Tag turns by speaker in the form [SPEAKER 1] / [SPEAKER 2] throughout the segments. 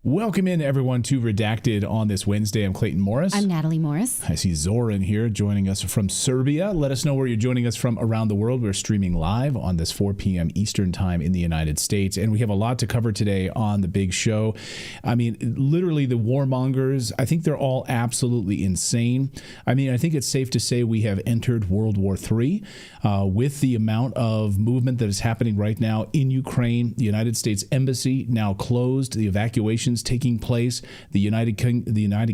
[SPEAKER 1] Welcome in, everyone, to Redacted on this Wednesday. I'm Clayton Morris.
[SPEAKER 2] I'm Natali Morris.
[SPEAKER 1] I see Zoran here joining us from Serbia. Let us know where you're joining us from around the world. We're streaming live on this 4 p.m. Eastern time in the United States, and we have a lot to cover today on the big show. I mean, literally the warmongers, I think they're all absolutely insane. I mean, I think it's safe to say we have entered World War III with the amount of movement that is happening right now in Ukraine. The United States Embassy now closed, the evacuation taking place. The United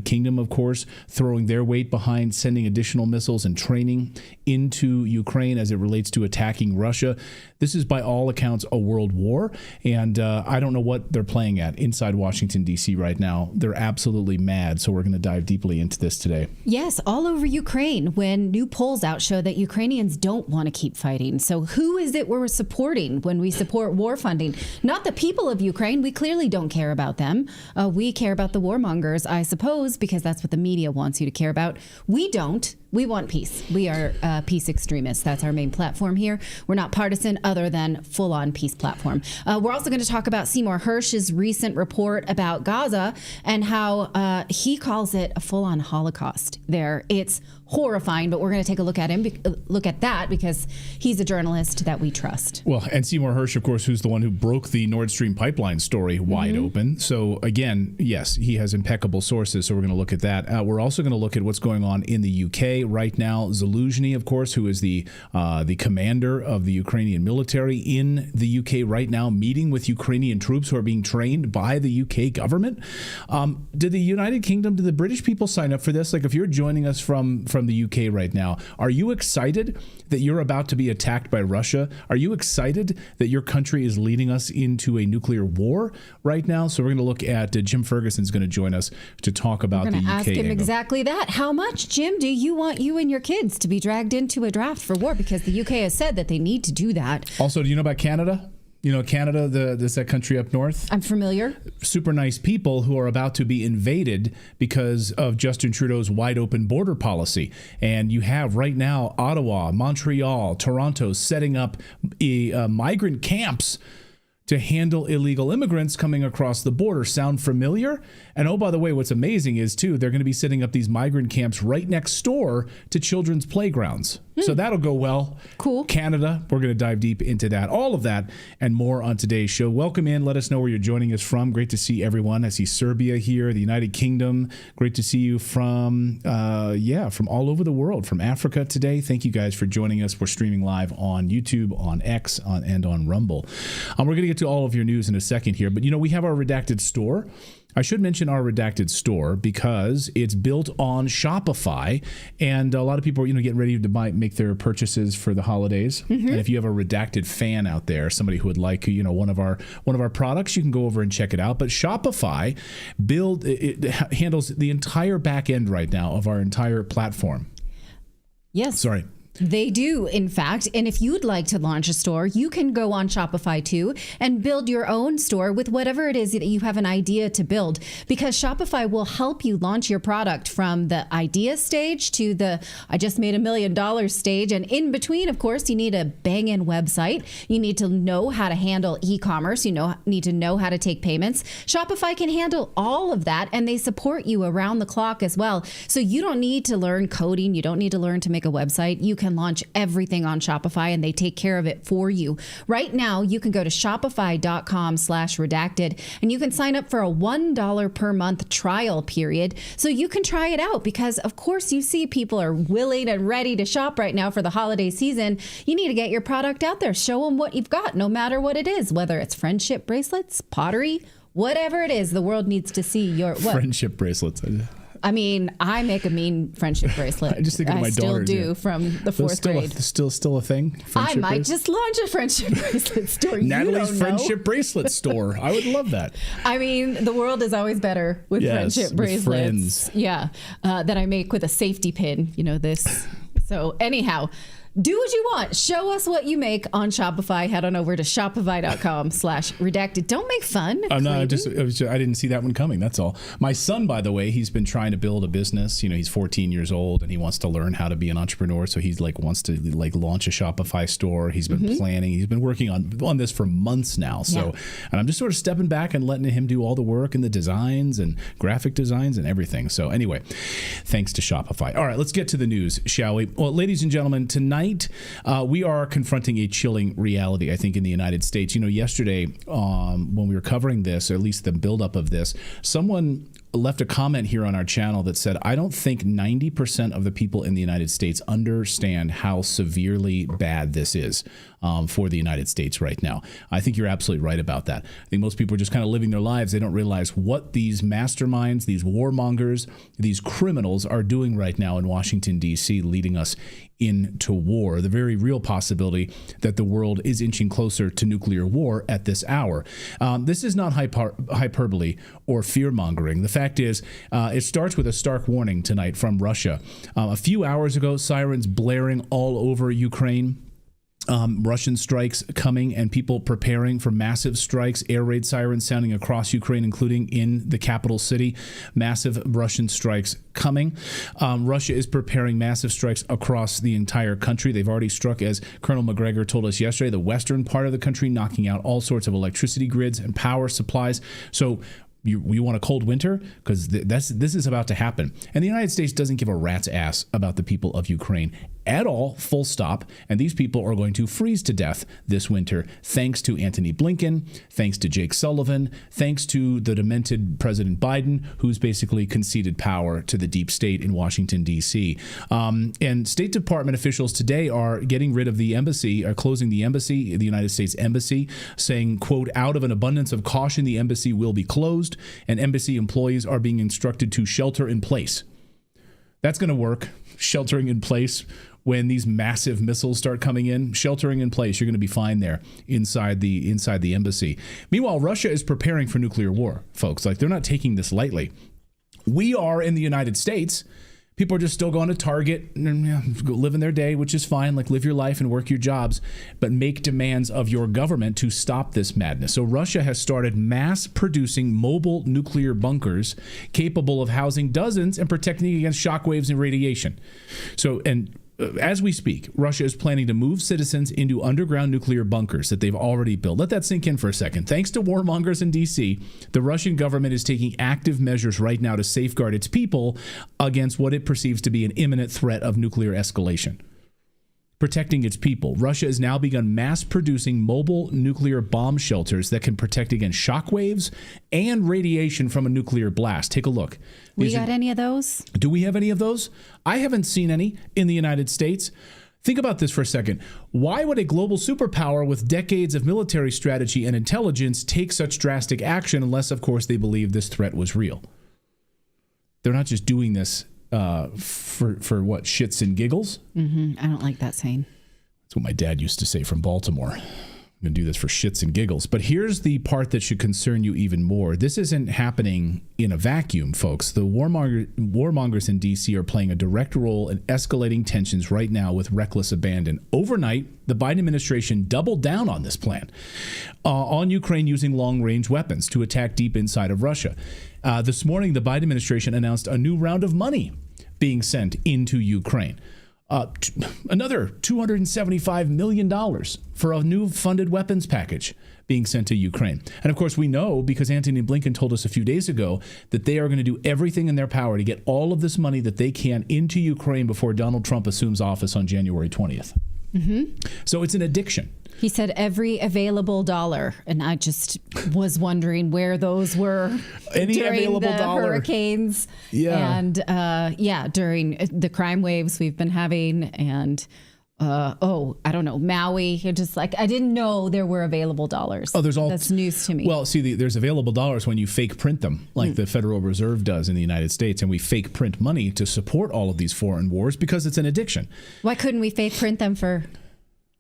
[SPEAKER 1] Kingdom, of course, throwing their weight behind sending additional missiles and training into Ukraine as it relates to attacking Russia. This is, by all accounts, a world war, and I don't know what they're playing at inside Washington, D.C. right now. They're absolutely mad, so we're going to dive deeply into this today.
[SPEAKER 2] Yes, all over Ukraine, when new polls out show that Ukrainians don't want to keep fighting. So who is it we're supporting when we support war funding? Not the people of Ukraine. We clearly don't care about them. We care about the warmongers, I suppose, because that's what the media wants you to care about. We don't. We want peace. We are peace extremists. That's our main platform here. We're not partisan other than full-on peace platform. We're also going to talk about Seymour Hersh's recent report about Gaza and how he calls it a full-on Holocaust there. It's horrifying, but we're going to take a look at that because he's a journalist that we trust.
[SPEAKER 1] Well, and Seymour Hersh, of course, who's the one who broke the Nord Stream pipeline story wide open. So again, yes, he has impeccable sources. So we're going to look at that. We're also going to look at what's going on in the UK right now. Zelensky, of course, who is the commander of the Ukrainian military in the UK right now, meeting with Ukrainian troops who are being trained by the UK government. Did the United Kingdom, did the British people sign up for this? Like, if you're joining us from the UK right now, are you excited that you're about to be attacked by Russia? Are you excited that your country is leading us into a nuclear war right now? So we're going to look at Jim Ferguson's going to join us to talk about the UK.
[SPEAKER 2] We're going to ask him
[SPEAKER 1] angle.
[SPEAKER 2] exactly that. How much, Jim, do you want you and your kids to be dragged into a draft for war? Because the UK has said that they need to do that.
[SPEAKER 1] Also, do you know about Canada? You know, Canada, that country up north?
[SPEAKER 2] I'm familiar.
[SPEAKER 1] Super nice people who are about to be invaded because of Justin Trudeau's wide open border policy. And you have right now Ottawa, Montreal, Toronto setting up migrant camps to handle illegal immigrants coming across the border. Sound familiar? And oh, by the way, what's amazing is, too, they're going to be setting up these migrant camps right next door to children's playgrounds. So that'll go well.
[SPEAKER 2] Cool.
[SPEAKER 1] Canada, we're going to dive deep into that. All of that and more on today's show. Welcome in. Let us know where you're joining us from. Great to see everyone. I see Serbia here, the United Kingdom. Great to see you from all over the world, from Africa today. Thank you guys for joining us. We're streaming live on YouTube, on X, and on Rumble. We're going to get to all of your news in a second here, but we have our Redacted store. I should mention our Redacted store because it's built on Shopify, and a lot of people are getting ready to make their purchases for the holidays. And if you have a Redacted fan out there, somebody who would like one of our products, you can go over and check it out. But Shopify it handles the entire back end right now of our entire platform.
[SPEAKER 2] Yes.
[SPEAKER 1] Sorry.
[SPEAKER 2] They do, in fact. And if you'd like to launch a store, you can go on Shopify too and build your own store with whatever it is that you have an idea to build, because Shopify will help you launch your product from the idea stage to the I just made $1 million stage. And in between, of course, you need a bang-in website. You need to know how to handle e-commerce. You need to know how to take payments. Shopify can handle all of that, and they support you around the clock as well. So you don't need to learn coding. You don't need to learn to make a website. You can launch everything on Shopify, and they take care of it for you. Right now, you can go to shopify.com/redacted, and you can sign up for a $1 per month trial period so you can try it out, because of course you see people are willing and ready to shop right now for the holiday season. You need to get your product out there. Show them what you've got, no matter what it is, whether it's friendship bracelets, pottery, whatever it is. The world needs to see your
[SPEAKER 1] friendship bracelets.
[SPEAKER 2] I mean, I make a mean friendship bracelet.
[SPEAKER 1] I just think of my daughter.
[SPEAKER 2] I still do from the fourth grade.
[SPEAKER 1] Still a thing?
[SPEAKER 2] I might just launch a friendship bracelet store.
[SPEAKER 1] Natalie's friendship bracelet store. I would love that.
[SPEAKER 2] I mean, the world is always better with friendship bracelets.
[SPEAKER 1] Friends.
[SPEAKER 2] Yeah, that I make with a safety pin. This. So anyhow. Do what you want. Show us what you make on Shopify. Head on over to shopify.com/redacted. Don't make fun.
[SPEAKER 1] I didn't see that one coming. That's all. My son, by the way, he's been trying to build a business. He's 14 years old and he wants to learn how to be an entrepreneur. So he's wants to launch a Shopify store. He's been planning. He's been working on this for months now. So, and I'm just sort of stepping back and letting him do all the work and the designs and graphic designs and everything. So anyway, thanks to Shopify. All right, let's get to the news, shall we? Well, ladies and gentlemen, tonight we are confronting a chilling reality, I think, in the United States. Yesterday when we were covering this, or at least the buildup of this, someone left a comment here on our channel that said, I don't think 90% of the people in the United States understand how severely bad this is for the United States right now. I think you're absolutely right about that. I think most people are just kind of living their lives. They don't realize what these masterminds, these warmongers, these criminals are doing right now in Washington, D.C., leading us into war, the very real possibility that the world is inching closer to nuclear war at this hour. This is not hyperbole or fear-mongering. The fact is, it starts with a stark warning tonight from Russia. A few hours ago, sirens blaring all over Ukraine. Russian strikes coming and people preparing for massive strikes, air raid sirens sounding across Ukraine, including in the capital city. Massive Russian strikes coming. Russia is preparing massive strikes across the entire country. They've already struck, as Colonel McGregor told us yesterday, the western part of the country, knocking out all sorts of electricity grids and power supplies. So you want a cold winter? Because this is about to happen. And the United States doesn't give a rat's ass about the people of Ukraine at all, full stop. And these people are going to freeze to death this winter, thanks to Antony Blinken, thanks to Jake Sullivan, thanks to the demented President Biden, who's basically conceded power to the deep state in Washington, D.C. And State Department officials today are getting rid of the embassy, are closing the embassy, the United States Embassy, saying, quote, out of an abundance of caution, the embassy will be closed, and embassy employees are being instructed to shelter in place. That's going to work, sheltering in place. When these massive missiles start coming in, sheltering in place, you're going to be fine there inside the embassy. Meanwhile, Russia is preparing for nuclear war, folks. They're not taking this lightly. We are in the United States. People are just still going to Target and living their day, which is fine. Live your life and work your jobs, but make demands of your government to stop this madness. So Russia has started mass producing mobile nuclear bunkers capable of housing dozens and protecting against shockwaves and radiation. As we speak, Russia is planning to move citizens into underground nuclear bunkers that they've already built. Let that sink in for a second. Thanks to warmongers in D.C., the Russian government is taking active measures right now to safeguard its people against what it perceives to be an imminent threat of nuclear escalation. Protecting its people. Russia has now begun mass producing mobile nuclear bomb shelters that can protect against shockwaves and radiation from a nuclear blast. Take a look.
[SPEAKER 2] We got any of those?
[SPEAKER 1] Do we have any of those? I haven't seen any in the United States. Think about this for a second. Why would a global superpower with decades of military strategy and intelligence take such drastic action unless, of course, they believe this threat was real? They're not just doing this for what, shits and giggles?
[SPEAKER 2] I don't like that saying.
[SPEAKER 1] That's what my dad used to say from Baltimore. I'm going to do this for shits and giggles. But here's the part that should concern you even more. This isn't happening in a vacuum, folks. The warmongers in D.C. are playing a direct role in escalating tensions right now with reckless abandon. Overnight, the Biden administration doubled down on this plan on Ukraine using long-range weapons to attack deep inside of Russia. This morning, the Biden administration announced a new round of money being sent into Ukraine. Another $275 million for a new funded weapons package being sent to Ukraine. And of course, we know, because Antony Blinken told us a few days ago, that they are going to do everything in their power to get all of this money that they can into Ukraine before Donald Trump assumes office on January 20th. So it's an addiction.
[SPEAKER 2] He said every available dollar, and I just was wondering where those were during the hurricanes and during the crime waves we've been having, and I don't know, Maui. Just I didn't know there were available dollars. Oh, that's news to me.
[SPEAKER 1] Well, see, there's available dollars when you fake print them, like the Federal Reserve does in the United States, and we fake print money to support all of these foreign wars because it's an addiction.
[SPEAKER 2] Why couldn't we fake print them for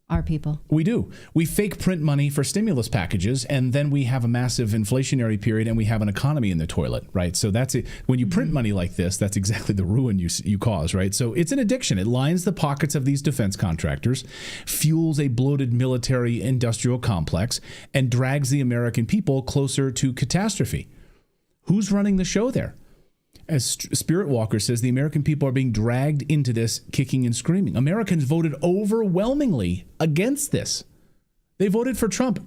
[SPEAKER 2] Our people.
[SPEAKER 1] We do. We fake print money for stimulus packages, and then we have a massive inflationary period, and we have an economy in the toilet, right? So that's it. When you print money like this, that's exactly the ruin you cause, right? So it's an addiction. It lines the pockets of these defense contractors, fuels a bloated military industrial complex, and drags the American people closer to catastrophe. Who's running the show there? As Spirit Walker says, the American people are being dragged into this kicking and screaming. Americans voted overwhelmingly against this. They voted for Trump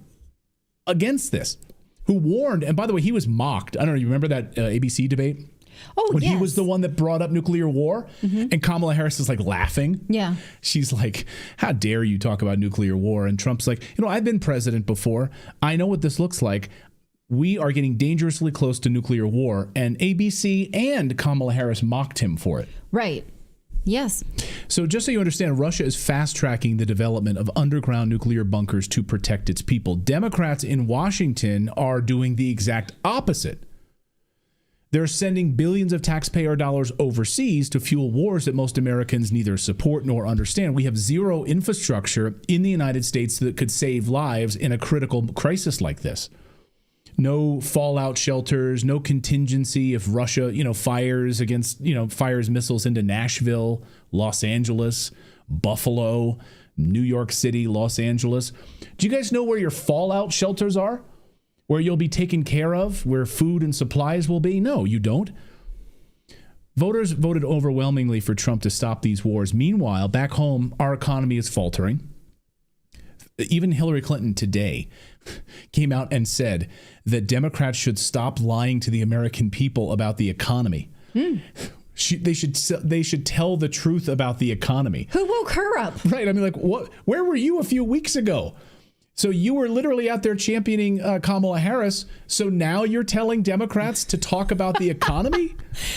[SPEAKER 1] against this, who warned, and by the way, he was mocked. I don't know, you remember that ABC debate?
[SPEAKER 2] Oh,
[SPEAKER 1] when
[SPEAKER 2] yes.
[SPEAKER 1] he was the one that brought up nuclear war, and Kamala Harris is like laughing.
[SPEAKER 2] Yeah.
[SPEAKER 1] She's like, how dare you talk about nuclear war? And Trump's like, I've been president before. I know what this looks like. We are getting dangerously close to nuclear war, and ABC and Kamala Harris mocked him for it.
[SPEAKER 2] Right. Yes.
[SPEAKER 1] So just so you understand, Russia is fast-tracking the development of underground nuclear bunkers to protect its people. Democrats in Washington are doing the exact opposite. They're sending billions of taxpayer dollars overseas to fuel wars that most Americans neither support nor understand. We have zero infrastructure in the United States that could save lives in a critical crisis like this. No fallout shelters, no contingency if Russia, fires missiles into Nashville, Los Angeles, Buffalo, New York City, Los Angeles. Do you guys know where your fallout shelters are? Where you'll be taken care of, where food and supplies will be? No, you don't. Voters voted overwhelmingly for Trump to stop these wars. Meanwhile, back home, our economy is faltering. Even Hillary Clinton today came out and said that Democrats should stop lying to the American people about the economy. They should tell the truth about the economy.
[SPEAKER 2] Who woke her up?
[SPEAKER 1] Right. I mean, like, what? Where were you a few weeks ago? So you were literally out there championing Kamala Harris. So now you're telling Democrats to talk about the economy?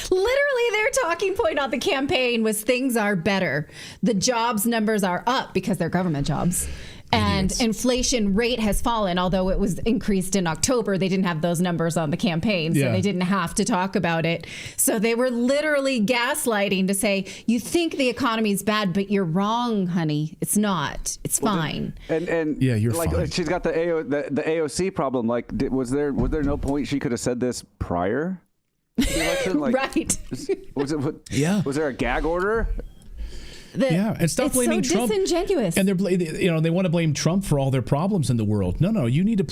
[SPEAKER 2] Literally, their talking point on the campaign was things are better. The jobs numbers are up because they're government jobs. And inflation rate has fallen, although it was increased in October. They didn't have those numbers on the campaign, so they didn't have to talk about it. So they were literally gaslighting to say, you think the economy is bad, but you're wrong, honey. It's not. It's fine.
[SPEAKER 3] And
[SPEAKER 1] yeah, you're
[SPEAKER 3] like,
[SPEAKER 1] fine.
[SPEAKER 3] She's got the AOC problem. Like, was there no point she could have said this prior to the election? Like,
[SPEAKER 2] right.
[SPEAKER 3] Was there a gag order?
[SPEAKER 1] And stop blaming Trump.
[SPEAKER 2] It's so disingenuous.
[SPEAKER 1] And they want to blame Trump for all their problems in the world. No, you need to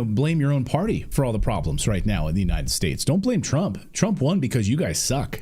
[SPEAKER 1] blame your own party for all the problems right now in the United States. Don't blame Trump. Trump won because you guys suck.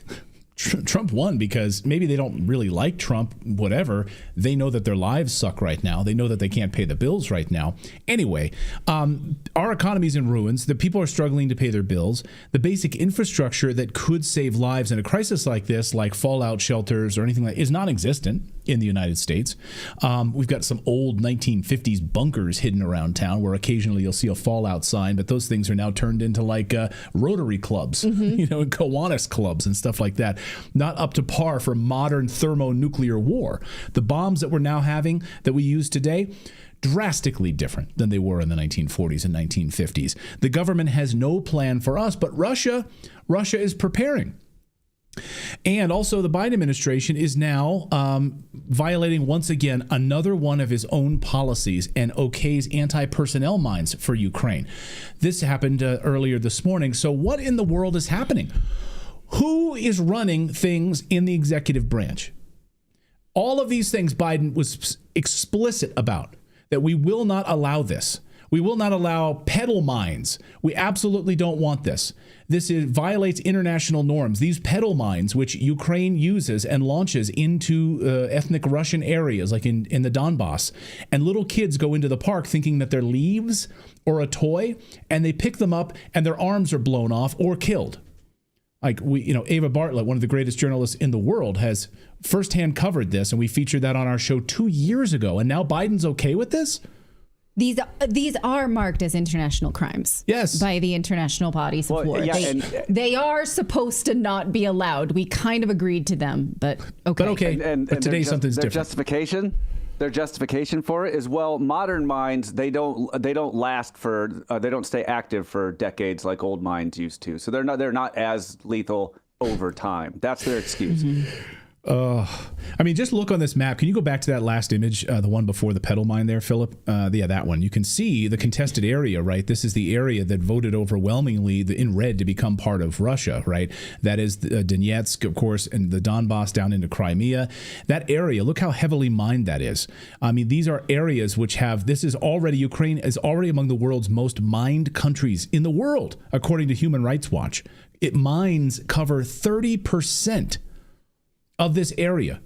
[SPEAKER 1] Trump won because maybe they don't really like Trump, whatever. They know that their lives suck right now. They know that they can't pay the bills right now. Anyway, our economy's in ruins. The people are struggling to pay their bills. The basic infrastructure that could save lives in a crisis like this, like fallout shelters or anything like, is non-existent in the United States. We've got some old 1950s bunkers hidden around town where occasionally you'll see a fallout sign, but those things are now turned into like Rotary clubs, and Kiwanis clubs and stuff like that. Not up to par for modern thermonuclear war. The bombs that we're now having that we use today, drastically different than they were in the 1940s and 1950s. The government has no plan for us, but Russia is preparing. And also the Biden administration is now violating once again another one of his own policies and okays anti-personnel mines for Ukraine. This happened earlier this morning. So what in the world is happening? Who is running things in the executive branch? All of these things Biden was explicit about, that we will not allow this. We will not allow pedal mines. We absolutely don't want this. This violates international norms. These pedal mines, which Ukraine uses and launches into ethnic Russian areas, like in the Donbass, and little kids go into the park thinking that they're leaves or a toy, and they pick them up and their arms are blown off or killed. Like Ava Bartlett, one of the greatest journalists in the world, has firsthand covered this, and we featured that on our show 2 years ago. And now Biden's okay with this?
[SPEAKER 2] These are marked as international crimes.
[SPEAKER 1] Yes.
[SPEAKER 2] By the international bodies of war.
[SPEAKER 3] Yeah,
[SPEAKER 2] they are supposed to not be allowed. We kind of agreed to them, but okay.
[SPEAKER 1] But today something's different.
[SPEAKER 3] Their justification for it is, well, modern mines, they don't last for they don't stay active for decades like old mines used to. So they're not as lethal over time. That's their excuse.
[SPEAKER 1] I mean, just look on this map. Can you go back to that last image, the one before the pedal mine there, Philip? Yeah, that one. You can see the contested area, right? This is the area that voted overwhelmingly in red to become part of Russia, right? That is Donetsk, of course, and the Donbass down into Crimea. That area, look how heavily mined that is. I mean, these are areas which have, Ukraine is already among the world's most mined countries in the world, according to Human Rights Watch. Mines cover 30% of this area.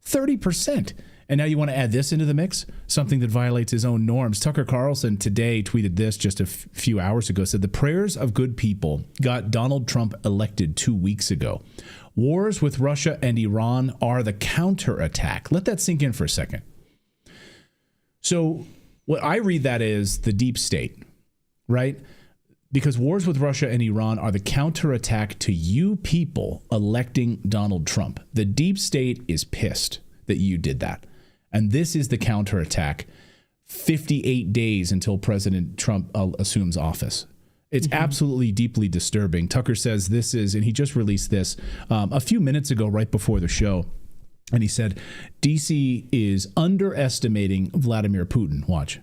[SPEAKER 1] 30%. And now you want to add this into the mix? Something that violates his own norms. Tucker Carlson today tweeted this just a few hours ago, said the prayers of good people got Donald Trump elected 2 weeks ago. Wars with Russia and Iran are the counterattack. Let that sink in for a second. So what I read that is the deep state, right? Because wars with Russia and Iran are the counterattack to you people electing Donald Trump. The deep state is pissed that you did that. And this is the counterattack 58 days until President Trump assumes office. It's absolutely deeply disturbing. Tucker says this is, and he just released this a few minutes ago, right before the show. And he said, D.C. is underestimating Vladimir Putin. Watch.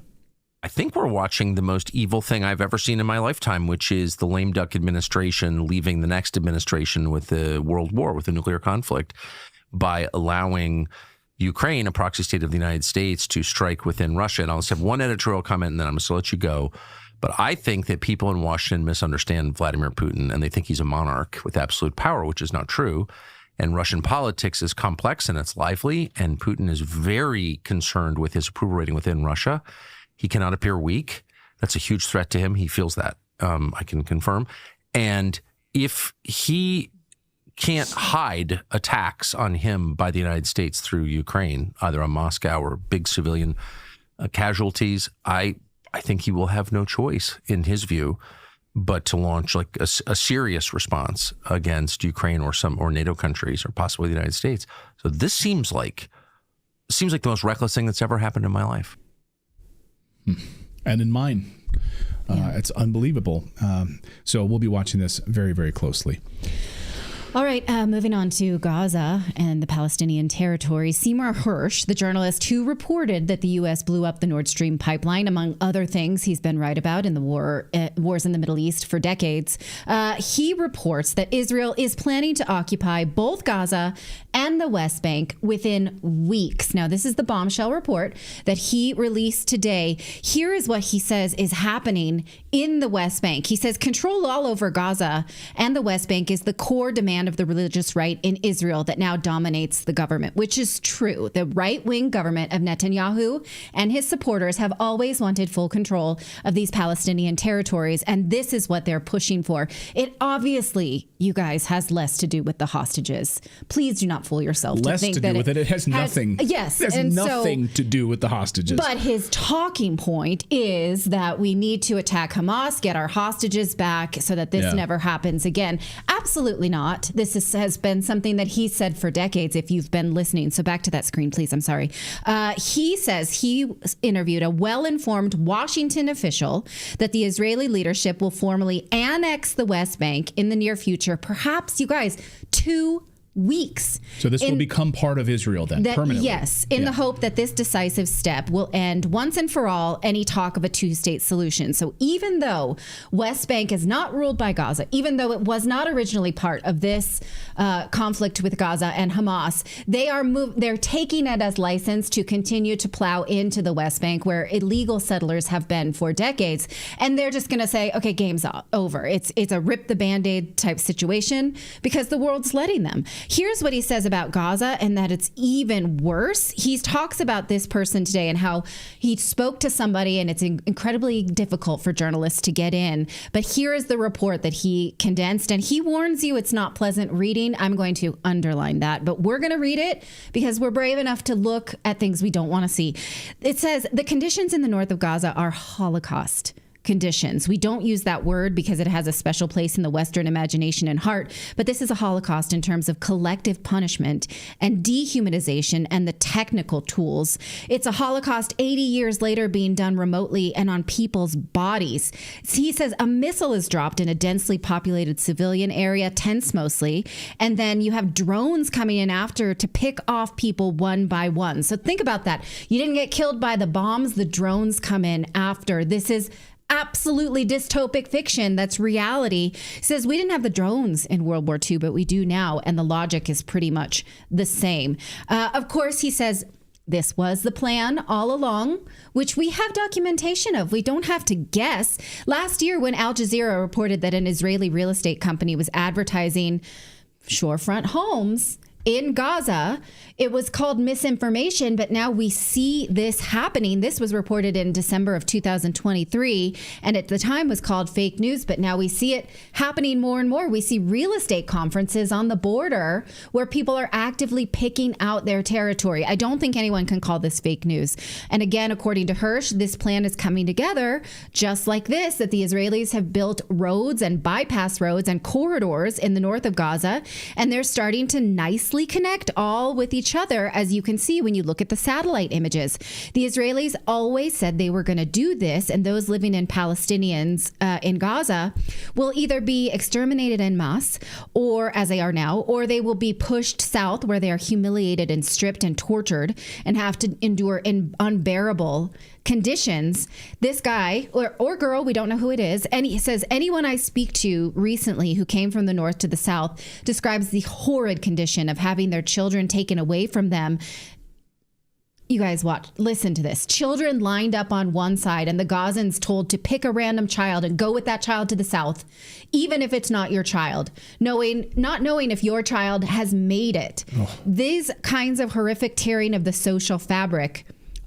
[SPEAKER 4] I think we're watching the most evil thing I've ever seen in my lifetime, which is the lame duck administration leaving the next administration with the world war, with a nuclear conflict, by allowing Ukraine, a proxy state of the United States, to strike within Russia. And I'll just have one editorial comment, and then I'm going to let you go. But I think that people in Washington misunderstand Vladimir Putin, and they think he's a monarch with absolute power, which is not true. And Russian politics is complex and it's lively, and Putin is very concerned with his approval rating within Russia. He cannot appear weak. That's a huge threat to him. He feels that. I can confirm. And if he can't hide attacks on him by the United States through Ukraine, either on Moscow or big civilian casualties, I think he will have no choice, in his view, but to launch like a serious response against Ukraine or NATO countries or possibly the United States. So this seems like the most reckless thing that's ever happened in my life. And
[SPEAKER 1] in mine. It's unbelievable. So we'll be watching this very, very closely.
[SPEAKER 2] All right, moving on to Gaza and the Palestinian territory. Seymour Hersh, the journalist who reported that the U.S. blew up the Nord Stream pipeline, among other things he's been right about in the wars in the Middle East for decades, he reports that Israel is planning to occupy both Gaza and the West Bank within weeks. Now, this is the bombshell report that he released today. Here is what he says is happening in the West Bank. He says control all over Gaza and the West Bank is the core demand of the religious right in Israel that now dominates the government, which is true. The right-wing government of Netanyahu and his supporters have always wanted full control of these Palestinian territories, and this is what they're pushing for. It obviously, you guys, has less to do with the hostages. Please do not fool yourself
[SPEAKER 1] less
[SPEAKER 2] to think
[SPEAKER 1] to
[SPEAKER 2] that
[SPEAKER 1] do with it. It has nothing.
[SPEAKER 2] Yes,
[SPEAKER 1] it has nothing to do with the hostages.
[SPEAKER 2] But his talking point is that we need to attack Hamas, get our hostages back, so that this never happens again. Absolutely not. This has been something that he said for decades, if you've been listening. So back to that screen, please. I'm sorry. He says he interviewed a well-informed Washington official that the Israeli leadership will formally annex the West Bank in the near future. Perhaps, you guys, 2 weeks.
[SPEAKER 1] So this will become part of Israel then, permanently?
[SPEAKER 2] Yes, in the hope that this decisive step will end once and for all any talk of a two-state solution. So even though West Bank is not ruled by Gaza, even though it was not originally part of this conflict with Gaza and Hamas, they're taking it as license to continue to plow into the West Bank where illegal settlers have been for decades. And they're just going to say, okay, game's over. It's a rip the Band-Aid type situation because the world's letting them. Here's what he says about Gaza and that it's even worse. He talks about this person today and how he spoke to somebody and it's incredibly difficult for journalists to get in. But here is the report that he condensed and he warns you it's not pleasant reading. I'm going to underline that, but we're going to read it because we're brave enough to look at things we don't want to see. It says the conditions in the north of Gaza are Holocaust. conditions. We don't use that word because it has a special place in the Western imagination and heart, but this is a Holocaust in terms of collective punishment and dehumanization and the technical tools. It's a Holocaust 80 years later being done remotely and on people's bodies. He says a missile is dropped in a densely populated civilian area, tents mostly, and then you have drones coming in after to pick off people one by one. So think about that. You didn't get killed by the bombs, the drones come in after. This is absolutely dystopic fiction. That's reality. He says we didn't have the drones in World War II, but we do now. And the logic is pretty much the same. Of course, he says this was the plan all along, which we have documentation of. We don't have to guess. Last year, when Al Jazeera reported that an Israeli real estate company was advertising shorefront homes in Gaza, it was called misinformation, but now we see this happening. This was reported in December of 2023, and at the time was called fake news, but now we see it happening more and more. We see real estate conferences on the border where people are actively picking out their territory. I don't think anyone can call this fake news. And again, according to Hirsch, this plan is coming together just like this, that the Israelis have built roads and bypass roads and corridors in the north of Gaza, and they're starting to nicely connect all with each other, as you can see when you look at the satellite images. The Israelis always said they were going to do this, and those living in Palestinians in Gaza will either be exterminated en masse, or as they are now, or they will be pushed south where they are humiliated and stripped and tortured and have to endure unbearable conditions. This guy or girl, we don't know who it is, and he says anyone I speak to recently who came from the north to the south describes the horrid condition of having their children taken away from them. You guys listen to this. Children lined up on one side and the Gazans told to pick a random child and go with that child to the south, even if it's not your child, not knowing if your child has made it. These kinds of horrific tearing of the social fabric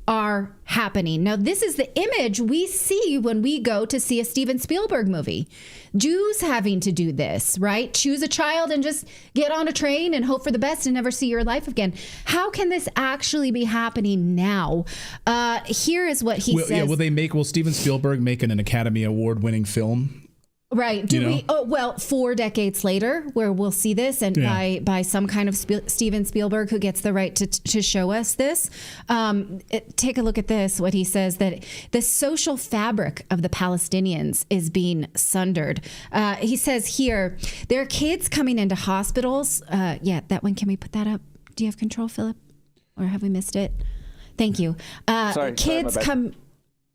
[SPEAKER 2] are happening. Now, this is the image we see when we go to see a Steven Spielberg movie. Jews having to do this, right? Choose a child and just get on a train and hope for the best and never see your life again. How can this actually be happening now? Here is what he says. Yeah,
[SPEAKER 1] will Steven Spielberg make an Academy Award winning film?
[SPEAKER 2] Right. Do we? Oh, well, 4 decades later, where we'll see this, and by some kind of Steven Spielberg who gets the right to show us this. Take a look at this. What he says, that the social fabric of the Palestinians is being sundered. He says here, there are kids coming into hospitals. That one. Can we put that up? Do you have control, Philip, or have we missed it? Thank you. Kids come.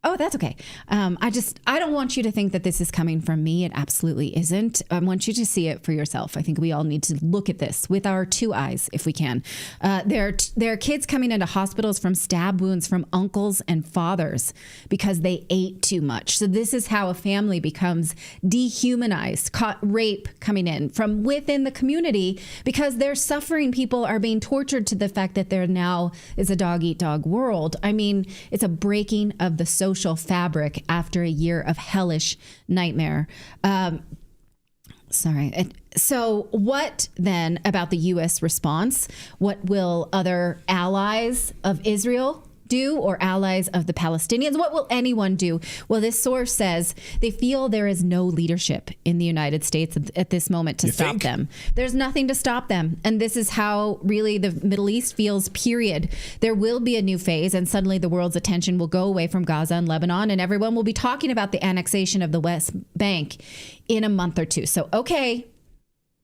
[SPEAKER 2] Oh, that's okay. I don't want you to think that this is coming from me. It absolutely isn't. I want you to see it for yourself. I think we all need to look at this with our 2 eyes, if we can. There are kids coming into hospitals from stab wounds from uncles and fathers because they ate too much. So this is how a family becomes dehumanized, caught rape coming in from within the community because they're suffering. People are being tortured to the fact that there now is a dog-eat-dog world. I mean, it's a breaking of the social fabric after a year of hellish nightmare. So what then about the U.S. response? What will other allies of Israel do, or allies of the Palestinians? What will anyone do? Well, this source says they feel there is no leadership in the United States at this moment to stop them. There's nothing to stop them. And this is how really the Middle East feels, period. There will be a new phase, and suddenly the world's attention will go away from Gaza and Lebanon, and everyone will be talking about the annexation of the West Bank in a month or two. So, okay,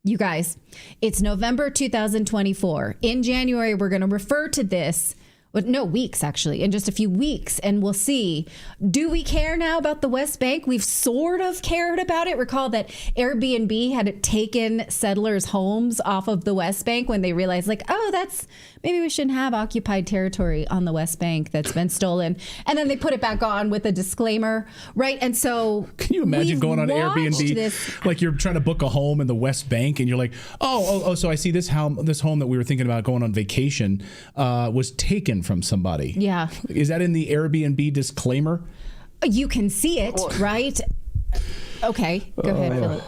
[SPEAKER 2] you guys, it's November 2024. In January, we're going to refer to this. Well, no, weeks, actually, in just a few weeks. And we'll see. Do we care now about the West Bank? We've sort of cared about it. Recall that Airbnb had taken settlers' homes off of the West Bank when they realized, maybe we shouldn't have occupied territory on the West Bank that's been stolen. And then they put it back on with a disclaimer, right? And so
[SPEAKER 1] can you imagine going on Airbnb, like you're trying to book a home in the West Bank, and you're like, so I see this home that we were thinking about going on vacation was taken from somebody.
[SPEAKER 2] Yeah.
[SPEAKER 1] Is that in the Airbnb disclaimer?
[SPEAKER 2] You can see it, right? Okay, go ahead, Philip.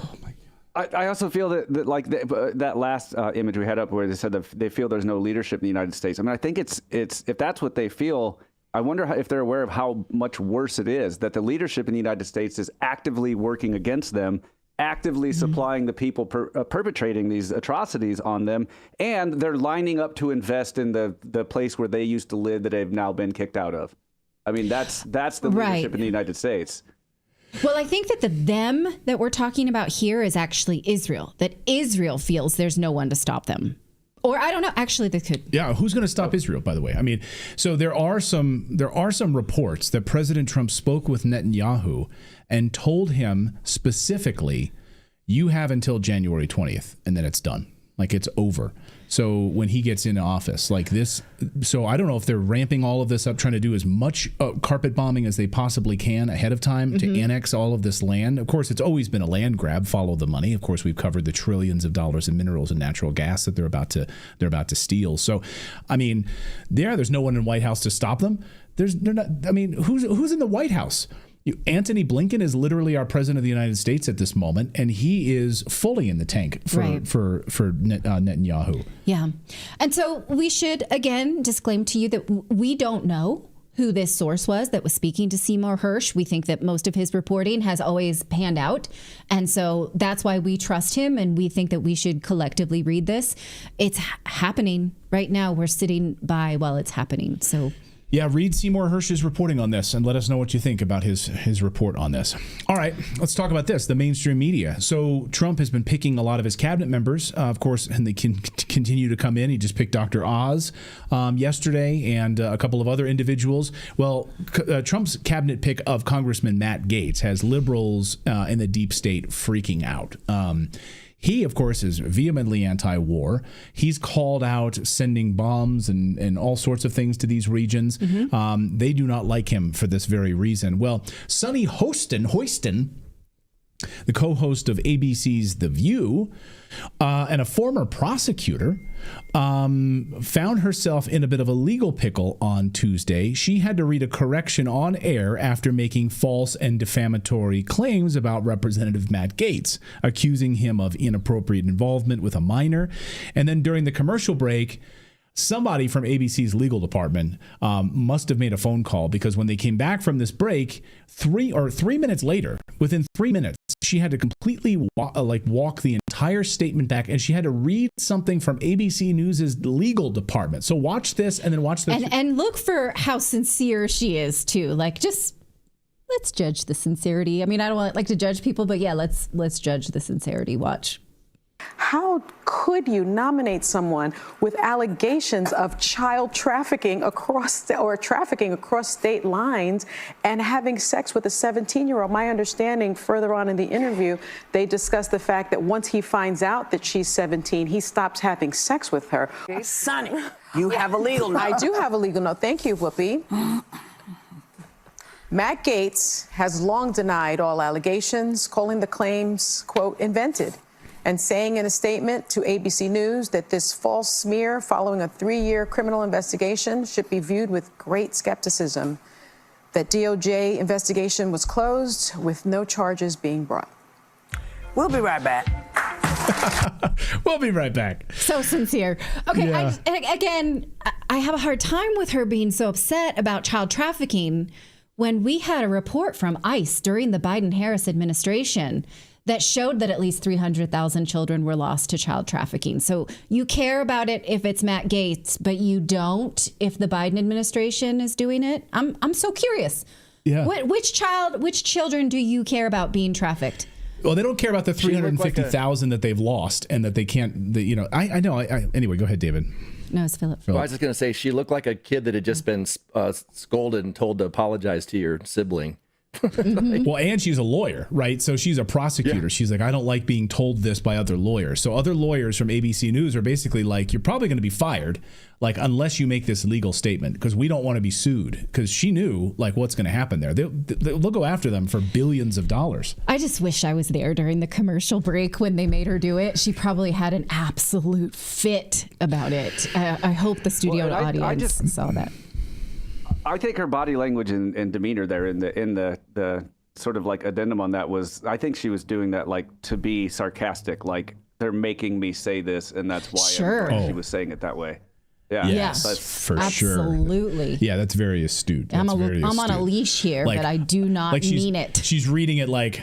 [SPEAKER 3] I also feel that last image we had up where they said that they feel there's no leadership in the United States. I mean, I think it's if that's what they feel, I wonder if they're aware of how much worse it is that the leadership in the United States is actively working against them, actively supplying the people perpetrating these atrocities on them, and they're lining up to invest in the place where they used to live that they've now been kicked out of. I mean, that's the leadership in the United States.
[SPEAKER 2] Well, I think that the them that we're talking about here is actually Israel, that Israel feels there's no one to stop them. Or I don't know. Actually, they could.
[SPEAKER 1] Yeah, who's going to stop Israel, by the way? I mean, so there are some reports that President Trump spoke with Netanyahu and told him specifically, you have until January 20th, and then it's done. Like, it's over. So when he gets into office like this, so I don't know if they're ramping all of this up, trying to do as much carpet bombing as they possibly can ahead of time to annex all of this land. Of course, it's always been a land grab. Follow the money. Of course, we've covered the trillions of dollars in minerals and natural gas that they're about to steal. So, I mean, there's no one in White House to stop them. They're not. I mean, who's in the White House? Antony Blinken is literally our president of the United States at this moment, and he is fully in the tank for Netanyahu.
[SPEAKER 2] Yeah. And so we should, again, disclaim to you that we don't know who this source was that was speaking to Seymour Hersh. We think that most of his reporting has always panned out. And so that's why we trust him, and we think that we should collectively read this. It's happening right now. We're sitting by while it's happening. So
[SPEAKER 1] yeah, read Seymour Hersh's reporting on this and let us know what you think about his report on this. All right, let's talk about this, the mainstream media. So Trump has been picking a lot of his cabinet members, of course, and they can continue to come in. He just picked Dr. Oz yesterday and a couple of other individuals. Well, Trump's cabinet pick of Congressman Matt Gaetz has liberals in the deep state freaking out. He, of course, is vehemently anti-war. He's called out sending bombs and all sorts of things to these regions. They do not like him for this very reason. Well, Sunny Hoyston, the co-host of ABC's The View, and a former prosecutor, found herself in a bit of a legal pickle on Tuesday. She had to read a correction on air after making false and defamatory claims about Representative Matt Gaetz, accusing him of inappropriate involvement with a minor. And then during the commercial break, somebody from ABC's legal department must have made a phone call, because when they came back from this break, 3 minutes later, within 3 minutes, she had to completely walk the entire statement back, and she had to read something from ABC News's legal department. So watch this, and then watch this,
[SPEAKER 2] and look for how sincere she is too. Like, just let's judge the sincerity. I mean, I don't like to judge people, but yeah, let's judge the sincerity. Watch.
[SPEAKER 5] How could you nominate someone with allegations of child trafficking across state lines and having sex with a 17-year-old? My understanding, further on in the interview, they discussed the fact that once he finds out that she's 17, he stops having sex with her.
[SPEAKER 6] Sonny, you have a legal note.
[SPEAKER 5] I do have a legal note. Thank you, Whoopi. Matt Gaetz has long denied all allegations, calling the claims, quote, invented, and saying in a statement to ABC News that this false smear following a 3-year criminal investigation should be viewed with great skepticism. That DOJ investigation was closed with no charges being brought.
[SPEAKER 6] We'll be right back.
[SPEAKER 1] We'll be right back.
[SPEAKER 2] So sincere. Okay,
[SPEAKER 1] Yeah.
[SPEAKER 2] I have a hard time with her being so upset about child trafficking when we had a report from ICE during the Biden-Harris administration that showed that at least 300,000 children were lost to child trafficking. So you care about it if it's Matt Gaetz, but you don't if the Biden administration is doing it. I'm so curious.
[SPEAKER 1] Yeah.
[SPEAKER 2] Which children do you care about being trafficked?
[SPEAKER 1] Well, they don't care about the 350,000 that they've lost and that they can't. I know. Anyway, go ahead, David.
[SPEAKER 2] No, it's Philip.
[SPEAKER 7] Well, I was just going to say, she looked like a kid that had just been scolded and told to apologize to your sibling.
[SPEAKER 1] Well, and she's a lawyer, right? So she's a prosecutor. Yeah. She's like, I don't like being told this by other lawyers. So other lawyers from ABC News are basically like, you're probably going to be fired, like, unless you make this legal statement, because we don't want to be sued. Because she knew, like, what's going to happen there. They'll go after them for billions of dollars.
[SPEAKER 2] I just wish I was there during the commercial break when they made her do it. She probably had an absolute fit about it. I hope the studio audience saw that.
[SPEAKER 3] I think her body language and demeanor there in the sort of like addendum on that was, I think she was doing that like to be sarcastic, like they're making me say this, and that's why she was saying it that way. Yeah.
[SPEAKER 2] Yes,
[SPEAKER 1] for sure.
[SPEAKER 2] Absolutely.
[SPEAKER 1] Yeah, that's very astute.
[SPEAKER 2] I'm
[SPEAKER 1] very
[SPEAKER 2] on a
[SPEAKER 1] astute.
[SPEAKER 2] leash here,
[SPEAKER 1] Like-
[SPEAKER 2] but I do not mean it.
[SPEAKER 1] She's reading it like,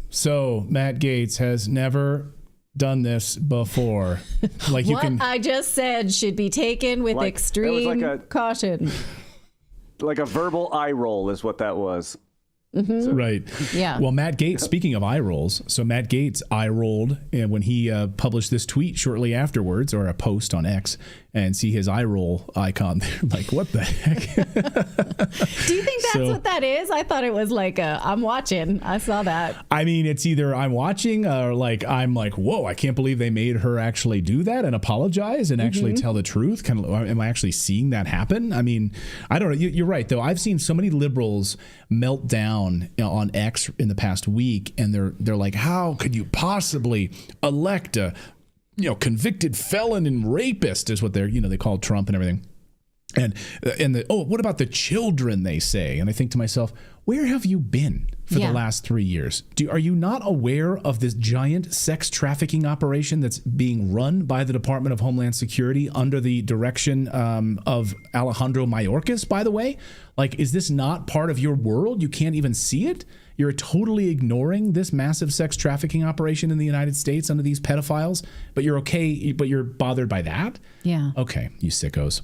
[SPEAKER 1] so Matt Gaetz has never done this before. Like
[SPEAKER 2] What I just said should be taken with
[SPEAKER 3] Like-
[SPEAKER 2] extreme
[SPEAKER 3] it was
[SPEAKER 2] caution.
[SPEAKER 3] Like a verbal eye roll is what that was.
[SPEAKER 1] Right.
[SPEAKER 2] Yeah.
[SPEAKER 1] Well, Matt Gaetz, speaking of eye rolls, so Matt Gaetz eye rolled when he published this tweet shortly afterwards, or a post on X, and see his eye roll icon there. Like, what the heck?
[SPEAKER 2] Do you think that's what that is? I thought it was like I'm watching. I saw that.
[SPEAKER 1] I mean, it's either I'm watching or like I'm like, whoa, I can't believe they made her actually do that and apologize and actually tell the truth. Kind of, am I actually seeing that happen? I mean, I don't know. You're right, though. I've seen so many liberals melt down on X in the past week, and they're like, how could you possibly elect a convicted felon and rapist is what they call Trump and everything. And what about the children, they say? And I think to myself, where have you been for the last 3 years? Are you not aware of this giant sex trafficking operation that's being run by the Department of Homeland Security under the direction of Alejandro Mayorkas, by the way? Like, is this not part of your world? You can't even see it? You're totally ignoring this massive sex trafficking operation in the United States under these pedophiles, but you're okay, but you're bothered by that?
[SPEAKER 2] Yeah.
[SPEAKER 1] Okay, you sickos.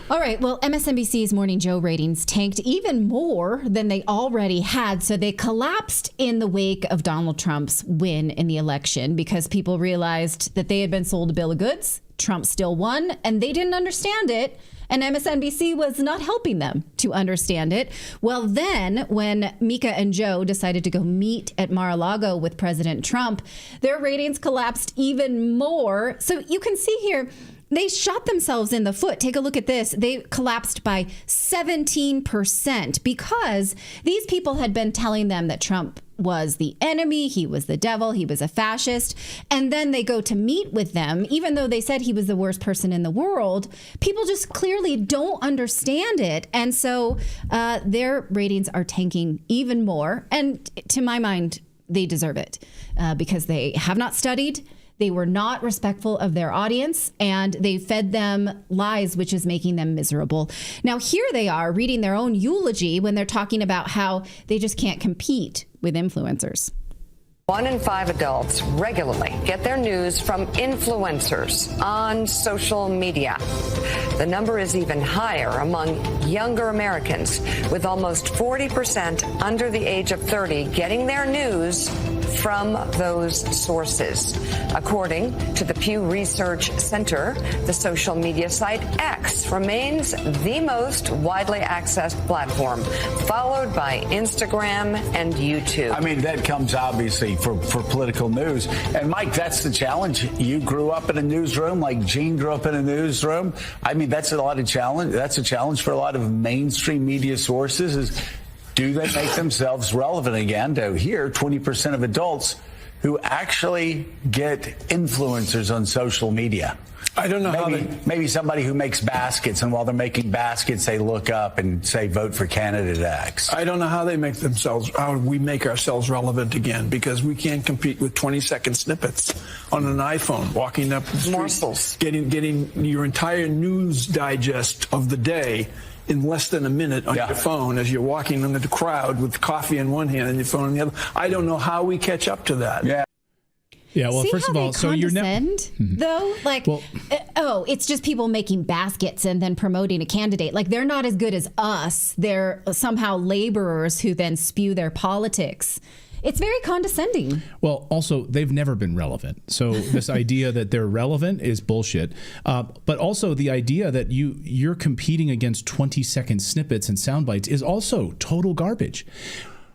[SPEAKER 2] All right. Well, MSNBC's Morning Joe ratings tanked even more than they already had. So they collapsed in the wake of Donald Trump's win in the election because people realized that they had been sold a bill of goods. Trump still won, and they didn't understand it. And MSNBC was not helping them to understand it. Well, then when Mika and Joe decided to go meet at Mar-a-Lago with President Trump, their ratings collapsed even more. So you can see here, they shot themselves in the foot. Take a look at this. They collapsed by 17% because these people had been telling them that Trump was the enemy, he was the devil, he was a fascist. And then they go to meet with them, even though they said he was the worst person in the world. People just clearly don't understand it. And so their ratings are tanking even more. And to my mind, they deserve it because they have not studied. They were not respectful of their audience, and they fed them lies, which is making them miserable. Now, here they are reading their own eulogy when they're talking about how they just can't compete with influencers.
[SPEAKER 8] 1 in 5 adults regularly get their news from influencers on social media. The number is even higher among younger Americans, with almost 40% under the age of 30 getting their news from those sources. According to the Pew Research Center, the social media site X remains the most widely accessed platform, followed by Instagram and YouTube.
[SPEAKER 9] I mean, that comes obviously for political news. And Mike, that's the challenge. You grew up in a newsroom like Gene grew up in a newsroom. I mean, that's a lot of challenge. That's a challenge for a lot of mainstream media sources is, do they make themselves relevant again? To hear 20% of adults who actually get influencers on social media.
[SPEAKER 10] I don't know
[SPEAKER 9] maybe somebody who makes baskets, and while they're making baskets, they look up and say, vote for candidate X.
[SPEAKER 10] I don't know how they make themselves, how we make ourselves relevant again, because we can't compete with 20-second snippets on an iPhone, walking up the street,
[SPEAKER 8] morsels,
[SPEAKER 10] getting your entire news digest of the day in less than a minute on your phone as you're walking under the crowd with coffee in one hand and your phone in the other. I don't know how we catch up to that.
[SPEAKER 1] Yeah, well,
[SPEAKER 2] See
[SPEAKER 1] first
[SPEAKER 2] how
[SPEAKER 1] of all,
[SPEAKER 2] they
[SPEAKER 1] so you're
[SPEAKER 2] though, like, it's just people making baskets and then promoting a candidate. Like, they're not as good as us. They're somehow laborers who then spew their politics. It's very condescending.
[SPEAKER 1] Well, also, they've never been relevant. So this idea that they're relevant is bullshit. But also the idea that you're competing against 20-second snippets and sound bites is also total garbage.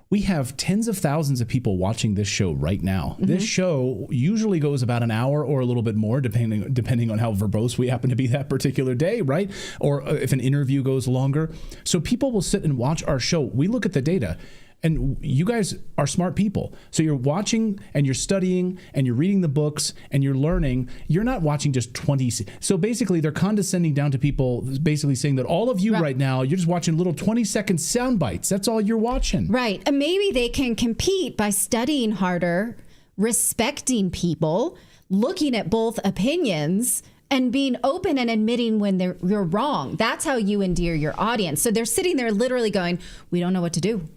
[SPEAKER 1] We have tens of thousands of people watching this show right now. Mm-hmm. This show usually goes about an hour or a little bit more, depending on how verbose we happen to be that particular day, right? Or if an interview goes longer. So people will sit and watch our show. We look at the data. And you guys are smart people. So you're watching and you're studying and you're reading the books and you're learning. You're not watching just 20. So basically, they're condescending down to people, basically saying that all of you right now, you're just watching little 20-second sound bites. That's all you're watching.
[SPEAKER 2] Right. And maybe they can compete by studying harder, respecting people, looking at both opinions, and being open and admitting when you're wrong. That's how you endear your audience. So they're sitting there literally going, we don't know what to do.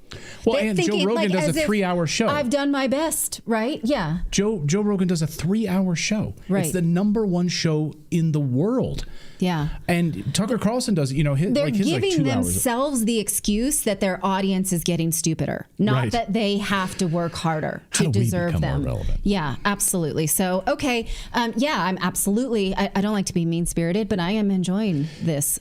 [SPEAKER 1] Well,
[SPEAKER 2] They're
[SPEAKER 1] and
[SPEAKER 2] thinking,
[SPEAKER 1] Joe Rogan does a 3-hour show.
[SPEAKER 2] I've done my best, right? Yeah.
[SPEAKER 1] Joe Rogan does a 3-hour show.
[SPEAKER 2] Right.
[SPEAKER 1] It's the #1 show in the world.
[SPEAKER 2] Yeah.
[SPEAKER 1] And Tucker Carlson does, his
[SPEAKER 2] They're
[SPEAKER 1] like 2
[SPEAKER 2] giving
[SPEAKER 1] hours.
[SPEAKER 2] themselves the excuse that their audience is getting stupider, not
[SPEAKER 1] Right.
[SPEAKER 2] that they have to work harder
[SPEAKER 1] How
[SPEAKER 2] to
[SPEAKER 1] do we
[SPEAKER 2] deserve
[SPEAKER 1] become
[SPEAKER 2] them.
[SPEAKER 1] more relevant?
[SPEAKER 2] Yeah, absolutely. So, okay. I'm absolutely, I don't like to be mean-spirited, but I am enjoying this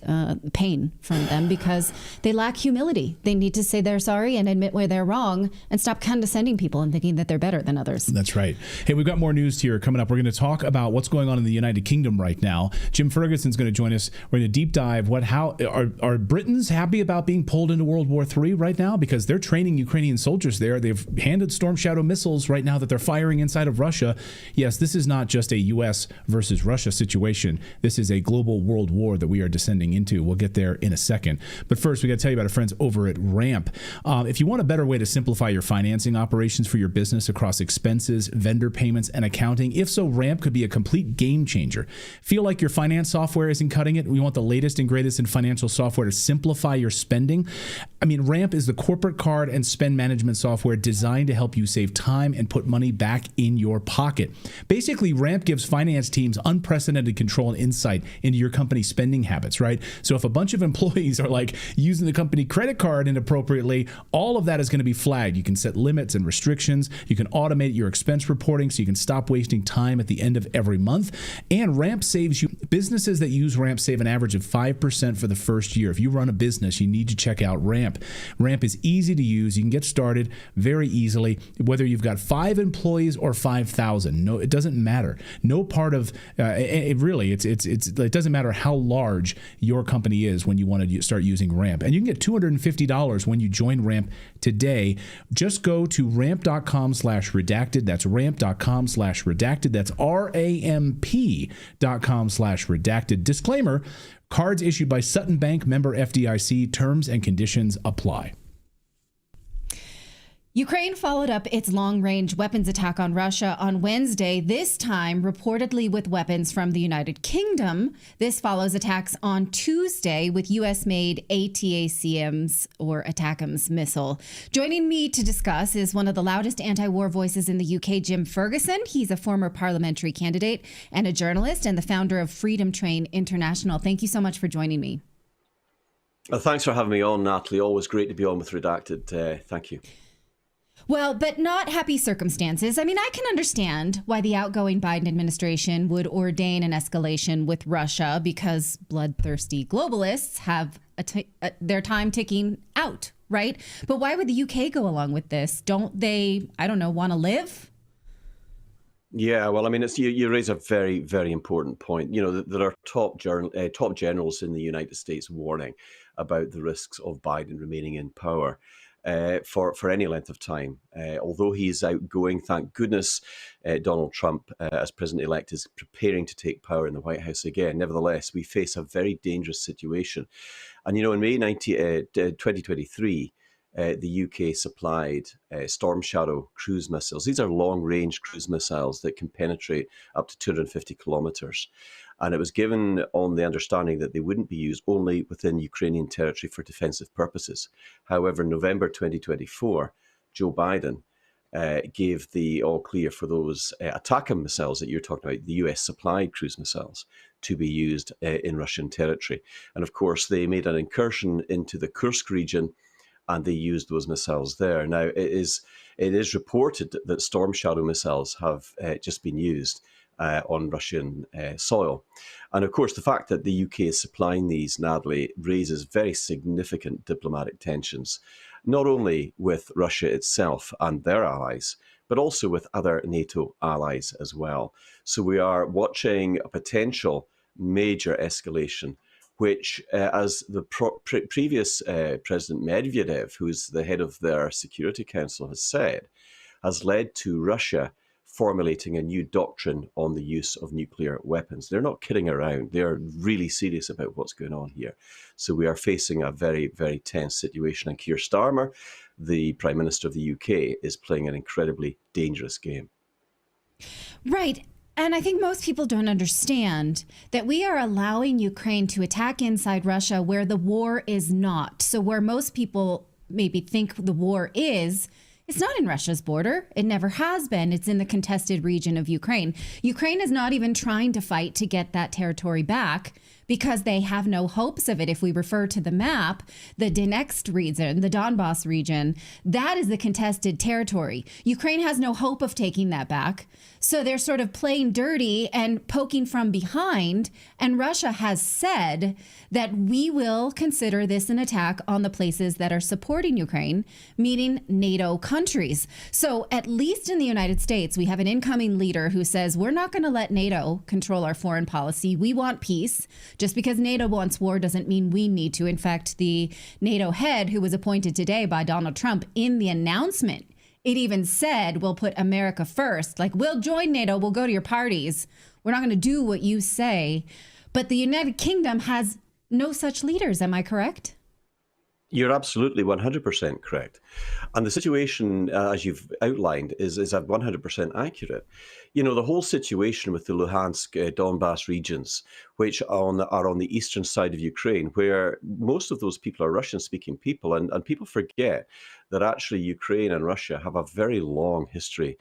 [SPEAKER 2] pain from them because they lack humility. They need to say they're sorry and admit where they're wrong and stop condescending people and thinking that they're better than others.
[SPEAKER 1] That's right. Hey, we've got more news here coming up. We're going to talk about what's going on in the United Kingdom right now. Jim Ferguson's going to join us. We're going to deep dive how are Britons happy about being pulled into World War III right now because they're training Ukrainian soldiers there. They've handed Storm Shadow missiles right now that they're firing inside of Russia. Yes, this is not just a U.S. versus Russia situation. This is a global world war that we are descending into. We'll get there in a second. But first, we got to tell you about our friends over at Ramp. If you want a better way to simplify your financing operations for your business across expenses, vendor payments, and accounting, if so, Ramp could be a complete game changer. Feel like your finance software isn't cutting it? We want the latest and greatest in financial software to simplify your spending. I mean, Ramp is the corporate card and spend management software designed to help you save time and put money back in your pocket. Basically, Ramp gives finance teams unprecedented control and insight into your company's spending habits, right? So if a bunch of employees are like using the company credit card inappropriately, all of that is going to be flagged. You can set limits and restrictions. You can automate your expense reporting so you can stop wasting time at the end of every month. And Ramp saves you. Businesses that use Ramp save an average of 5% for the first year. If you run a business, you need to check out Ramp. Ramp is easy to use. You can get started very easily, whether you've got 5 employees or 5,000. No, it doesn't matter. No part of it doesn't matter how large your company is when you want to start using Ramp. And you can get $250 when you join Ramp today. Just go to ramp.com/redacted. That's ramp.com/redacted. That's ramp.com/redacted. Disclaimer: cards issued by Sutton Bank, member FDIC. Terms and conditions apply.
[SPEAKER 2] Ukraine followed up its long-range weapons attack on Russia on Wednesday, this time reportedly with weapons from the United Kingdom. This follows attacks on Tuesday with U.S.-made ATACMS or ATACMS missile. Joining me to discuss is one of the loudest anti-war voices in the UK, Jim Ferguson. He's a former parliamentary candidate and a journalist and the founder of Freedom Train International. Thank you so much for joining me.
[SPEAKER 11] Thanks for having me on, Natalie. Always great to be on with Redacted. Thank you.
[SPEAKER 2] Well, but not happy circumstances. I mean, I can understand why the outgoing Biden administration would ordain an escalation with Russia because bloodthirsty globalists have their time ticking out, right? But why would the UK go along with this? Don't they, want to live?
[SPEAKER 11] Yeah, well, I mean, you raise a very, very important point. You know, there are top generals in the United States warning about the risks of Biden remaining in power. For any length of time. Although he is outgoing, thank goodness, Donald Trump, as president-elect, is preparing to take power in the White House again. Nevertheless, we face a very dangerous situation. And, in May 2023, the UK supplied Storm Shadow cruise missiles. These are long-range cruise missiles that can penetrate up to 250 kilometers. And it was given on the understanding that they wouldn't be used only within Ukrainian territory for defensive purposes. However, in November 2024, Joe Biden gave the all clear for those ATACMS missiles that you're talking about, the US supplied cruise missiles, to be used in Russian territory. And of course, they made an incursion into the Kursk region and they used those missiles there. Now, it is reported that Storm Shadow missiles have just been used on Russian soil. And of course, the fact that the UK is supplying these, Natalie, raises very significant diplomatic tensions, not only with Russia itself and their allies, but also with other NATO allies as well. So we are watching a potential major escalation, which, as the previous President Medvedev, who's the head of their Security Council, has said, has led to Russia formulating a new doctrine on the use of nuclear weapons. They're not kidding around. They're really serious about what's going on here. So we are facing a very, very tense situation. And Keir Starmer, the Prime Minister of the UK, is playing an incredibly dangerous game.
[SPEAKER 2] Right. And I think most people don't understand that we are allowing Ukraine to attack inside Russia where the war is not. So where most people maybe think the war is, it's not in Russia's border. It never has been. It's in the contested region of Ukraine. Ukraine is not even trying to fight to get that territory back because they have no hopes of it. If we refer to the map, the Donetsk region, the Donbass region, that is the contested territory. Ukraine has no hope of taking that back. So they're sort of playing dirty and poking from behind. And Russia has said that we will consider this an attack on the places that are supporting Ukraine, meaning NATO countries. So at least in the United States, we have an incoming leader who says, we're not going to let NATO control our foreign policy. We want peace. Just because NATO wants war doesn't mean we need to. In fact, the NATO head who was appointed today by Donald Trump, in the announcement, it even said, we'll put America first. Like, we'll join NATO. We'll go to your parties. We're not going to do what you say. But the United Kingdom has no such leaders. Am I correct?
[SPEAKER 11] You're absolutely 100% correct. And the situation, as you've outlined, is 100% accurate. You know, the whole situation with the Luhansk, Donbass regions, which are on the eastern side of Ukraine, where most of those people are Russian-speaking people, and people forget that actually Ukraine and Russia have a very long history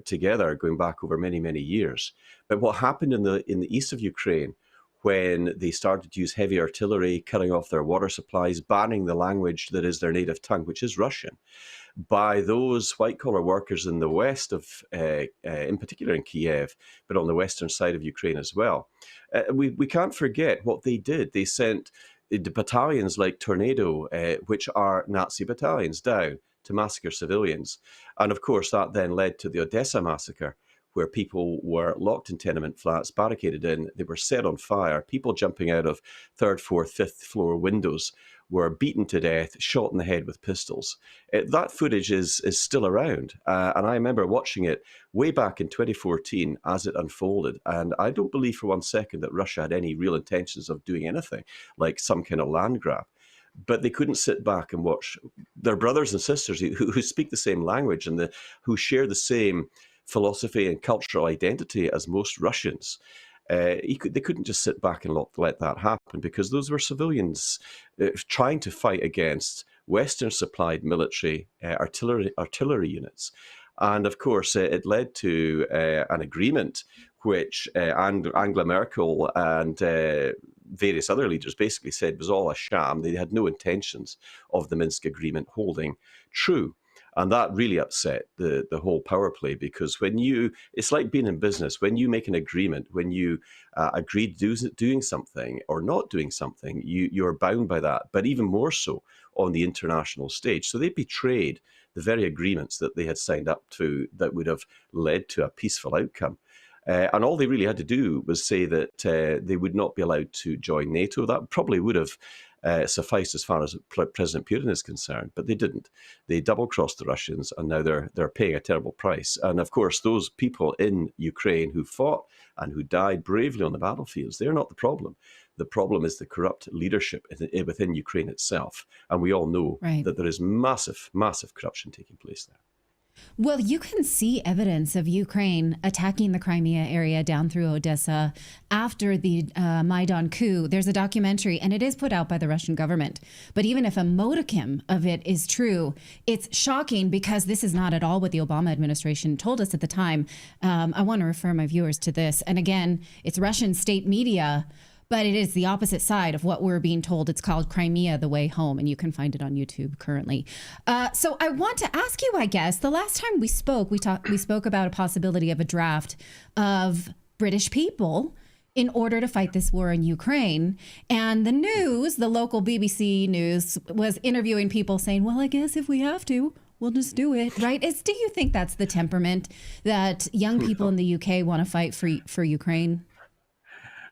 [SPEAKER 11] together, going back over many, many years. But what happened in the east of Ukraine, when they started to use heavy artillery, cutting off their water supplies, banning the language that is their native tongue, which is Russian, by those white-collar workers in the west of, in particular in Kiev, but on the western side of Ukraine as well. We can't forget what they did. They sent the battalions like Tornado, which are Nazi battalions, down to massacre civilians. And of course, that then led to the Odessa massacre, where people were locked in tenement flats, barricaded in, they were set on fire. People jumping out of third, fourth, fifth floor windows were beaten to death, shot in the head with pistols. That footage is still around. And I remember watching it way back in 2014 as it unfolded. And I don't believe for one second that Russia had any real intentions of doing anything like some kind of land grab. But they couldn't sit back and watch their brothers and sisters who speak the same language and who share the same philosophy and cultural identity as most Russians. They couldn't just sit back and let that happen, because those were civilians trying to fight against Western-supplied military artillery units. And of course, it led to an agreement which Angela Merkel and various other leaders basically said was all a sham. They had no intentions of the Minsk agreement holding true. And that really upset the whole power play, because it's like being in business. When you make an agreement, when you agree to doing something or not doing something, you're bound by that, but even more so on the international stage. So they betrayed the very agreements that they had signed up to that would have led to a peaceful outcome. And all they really had to do was say that they would not be allowed to join NATO. That probably would have sufficed as far as President Putin is concerned, but they didn't. They double-crossed the Russians, and now they're paying a terrible price. And of course, those people in Ukraine who fought and who died bravely on the battlefields, they're not the problem. The problem is the corrupt leadership within Ukraine itself. And we all know that there is massive, massive corruption taking place there.
[SPEAKER 2] Well, you can see evidence of Ukraine attacking the Crimea area down through Odessa after the Maidan coup. There's a documentary, and it is put out by the Russian government. But even if a modicum of it is true, it's shocking, because this is not at all what the Obama administration told us at the time. I want to refer my viewers to this. And again, it's Russian state media, but it is the opposite side of what we're being told. It's called Crimea, The Way Home, and you can find it on YouTube currently. So I want to ask you, I guess, the last time we spoke, we spoke about a possibility of a draft of British people in order to fight this war in Ukraine. And the news, the local BBC news, was interviewing people saying, well, I guess if we have to, we'll just do it, right? Do you think that's the temperament that young people in the UK want to fight for Ukraine?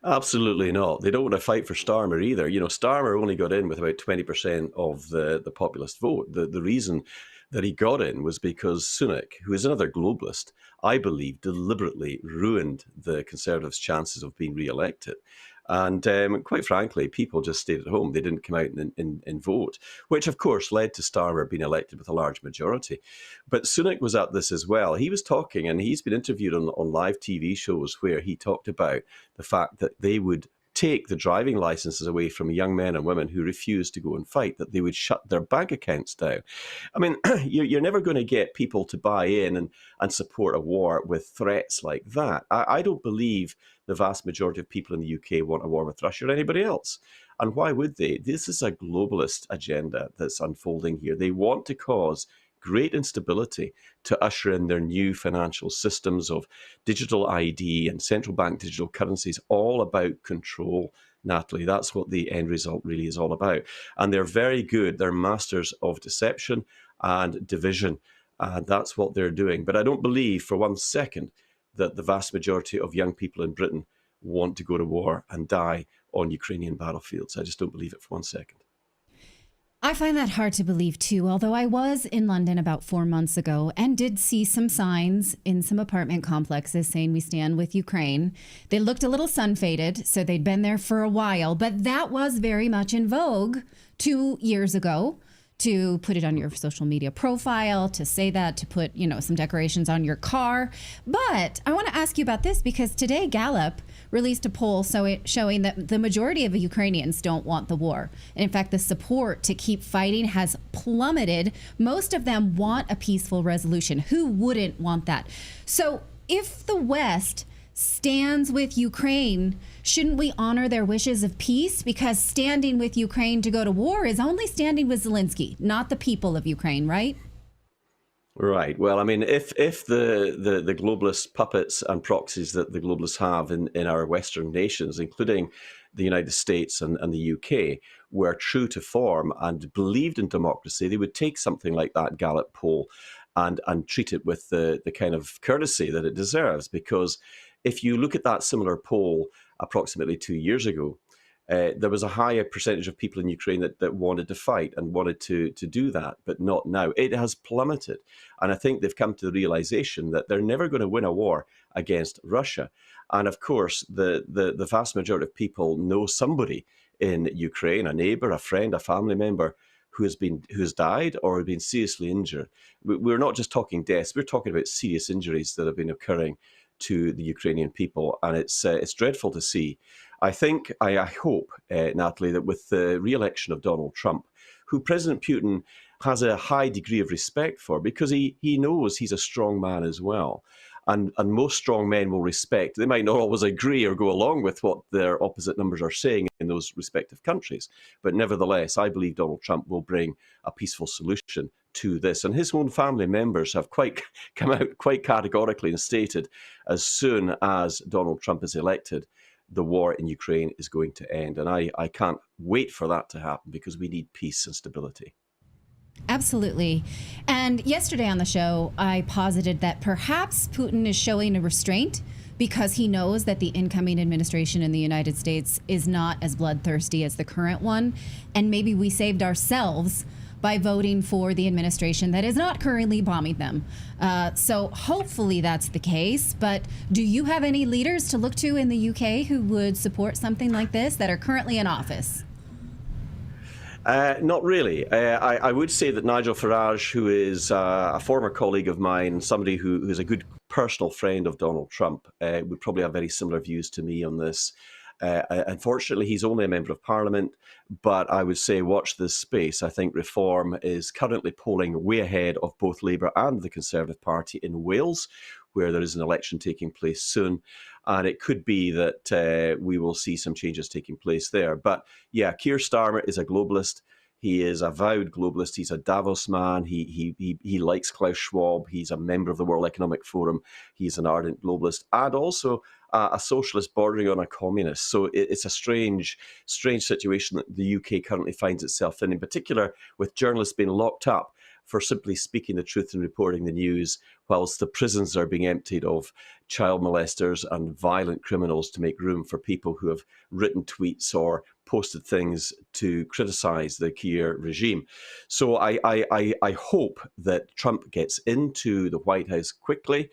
[SPEAKER 11] Absolutely not. They don't want to fight for Starmer either. You know, Starmer only got in with about 20% of the populist vote. The reason that he got in was because Sunak, who is another globalist, I believe deliberately ruined the Conservatives' chances of being re-elected. And quite frankly, people just stayed at home. They didn't come out and vote, which of course led to Starmer being elected with a large majority. But Sunak was at this as well. He was talking, and he's been interviewed on live TV shows where he talked about the fact that they would take the driving licenses away from young men and women who refuse to go and fight, that they would shut their bank accounts down. I mean, you're never going to get people to buy in and support a war with threats like that. I don't believe the vast majority of people in the UK want a war with Russia or anybody else. And why would they? This is a globalist agenda that's unfolding here. They want to cause great instability to usher in their new financial systems of digital ID and central bank digital currencies, all about control, Natalie. That's what the end result really is all about. And they're very good. They're masters of deception and division. And that's what they're doing. But I don't believe for one second that the vast majority of young people in Britain want to go to war and die on Ukrainian battlefields. I just don't believe it for one second.
[SPEAKER 2] I find that hard to believe, too, although I was in London about 4 months ago and did see some signs in some apartment complexes saying we stand with Ukraine. They looked a little sun-faded, so they'd been there for a while, but that was very much in vogue 2 years ago, to put it on your social media profile, to say that, to put, some decorations on your car. But I want to ask you about this because today Gallup released a poll showing that the majority of Ukrainians don't want the war. And in fact, the support to keep fighting has plummeted. Most of them want a peaceful resolution. Who wouldn't want that? So if the West stands with Ukraine, shouldn't we honor their wishes of peace? Because standing with Ukraine to go to war is only standing with Zelensky, not the people of Ukraine, right?
[SPEAKER 11] Right. Well, I mean, if the globalist puppets and proxies that the globalists have in our Western nations, including the United States and the UK, were true to form and believed in democracy, they would take something like that Gallup poll and treat it with the kind of courtesy that it deserves. Because if you look at that similar poll approximately 2 years ago, there was a higher percentage of people in Ukraine that wanted to fight and wanted to do that, but not now. It has plummeted. And I think they've come to the realization that they're never going to win a war against Russia. And of course, the vast majority of people know somebody in Ukraine, a neighbor, a friend, a family member, who has died or been seriously injured. We're not just talking deaths, we're talking about serious injuries that have been occurring to the Ukrainian people, and it's dreadful to see. I hope, Natalie, that with the re-election of Donald Trump, who President Putin has a high degree of respect for, because he knows he's a strong man as well. And most strong men will respect. They might not always agree or go along with what their opposite numbers are saying in those respective countries. But nevertheless, I believe Donald Trump will bring a peaceful solution to this. And his own family members have come out quite categorically and stated, as soon as Donald Trump is elected, the war in Ukraine is going to end. And I can't wait for that to happen, because we need peace and stability.
[SPEAKER 2] Absolutely. And yesterday on the show, I posited that perhaps Putin is showing a restraint because he knows that the incoming administration in the United States is not as bloodthirsty as the current one. And maybe we saved ourselves by voting for the administration that is not currently bombing them. So hopefully that's the case. But do you have any leaders to look to in the UK who would support something like this that are currently in office?
[SPEAKER 11] Not really. I would say that Nigel Farage, who is a former colleague of mine, somebody who is a good personal friend of Donald Trump, would probably have very similar views to me on this. Unfortunately, he's only a member of Parliament, but I would say watch this space. I think Reform is currently polling way ahead of both Labour and the Conservative Party in Wales, where there is an election taking place soon. And it could be that we will see some changes taking place there. But yeah, Keir Starmer is a globalist. He is a vowed globalist. He's a Davos man. He likes Klaus Schwab. He's a member of the World Economic Forum. He's an ardent globalist and also a socialist bordering on a communist. So it's a strange situation that the UK currently finds itself in particular with journalists being locked up for simply speaking the truth and reporting the news, whilst the prisons are being emptied of child molesters and violent criminals to make room for people who have written tweets or posted things to criticize the Keir regime. So I hope that Trump gets into the White House quickly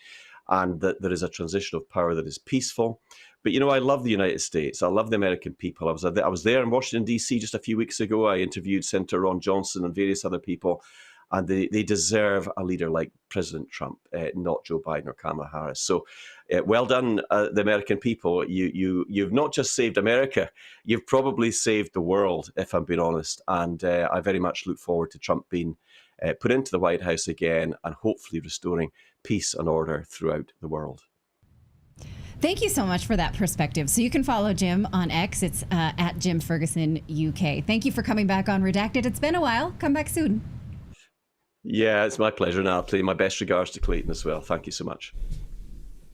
[SPEAKER 11] and that there is a transition of power that is peaceful, But, I love the United States. I love the American people. I was there in Washington, D.C. just a few weeks ago. I interviewed Senator Ron Johnson and various other people. And they deserve a leader like President Trump, not Joe Biden or Kamala Harris. So well done, the American people. You've not just saved America, you've probably saved the world, if I'm being honest. And I very much look forward to Trump being put into the White House again and hopefully restoring peace and order throughout the world.
[SPEAKER 2] Thank you so much for that perspective. So you can follow Jim on X. It's at Jim Ferguson UK. Thank you for coming back on Redacted. It's been a while. Come back soon.
[SPEAKER 11] Yeah, it's my pleasure, Natali. My best regards to Clayton as well. Thank you so much.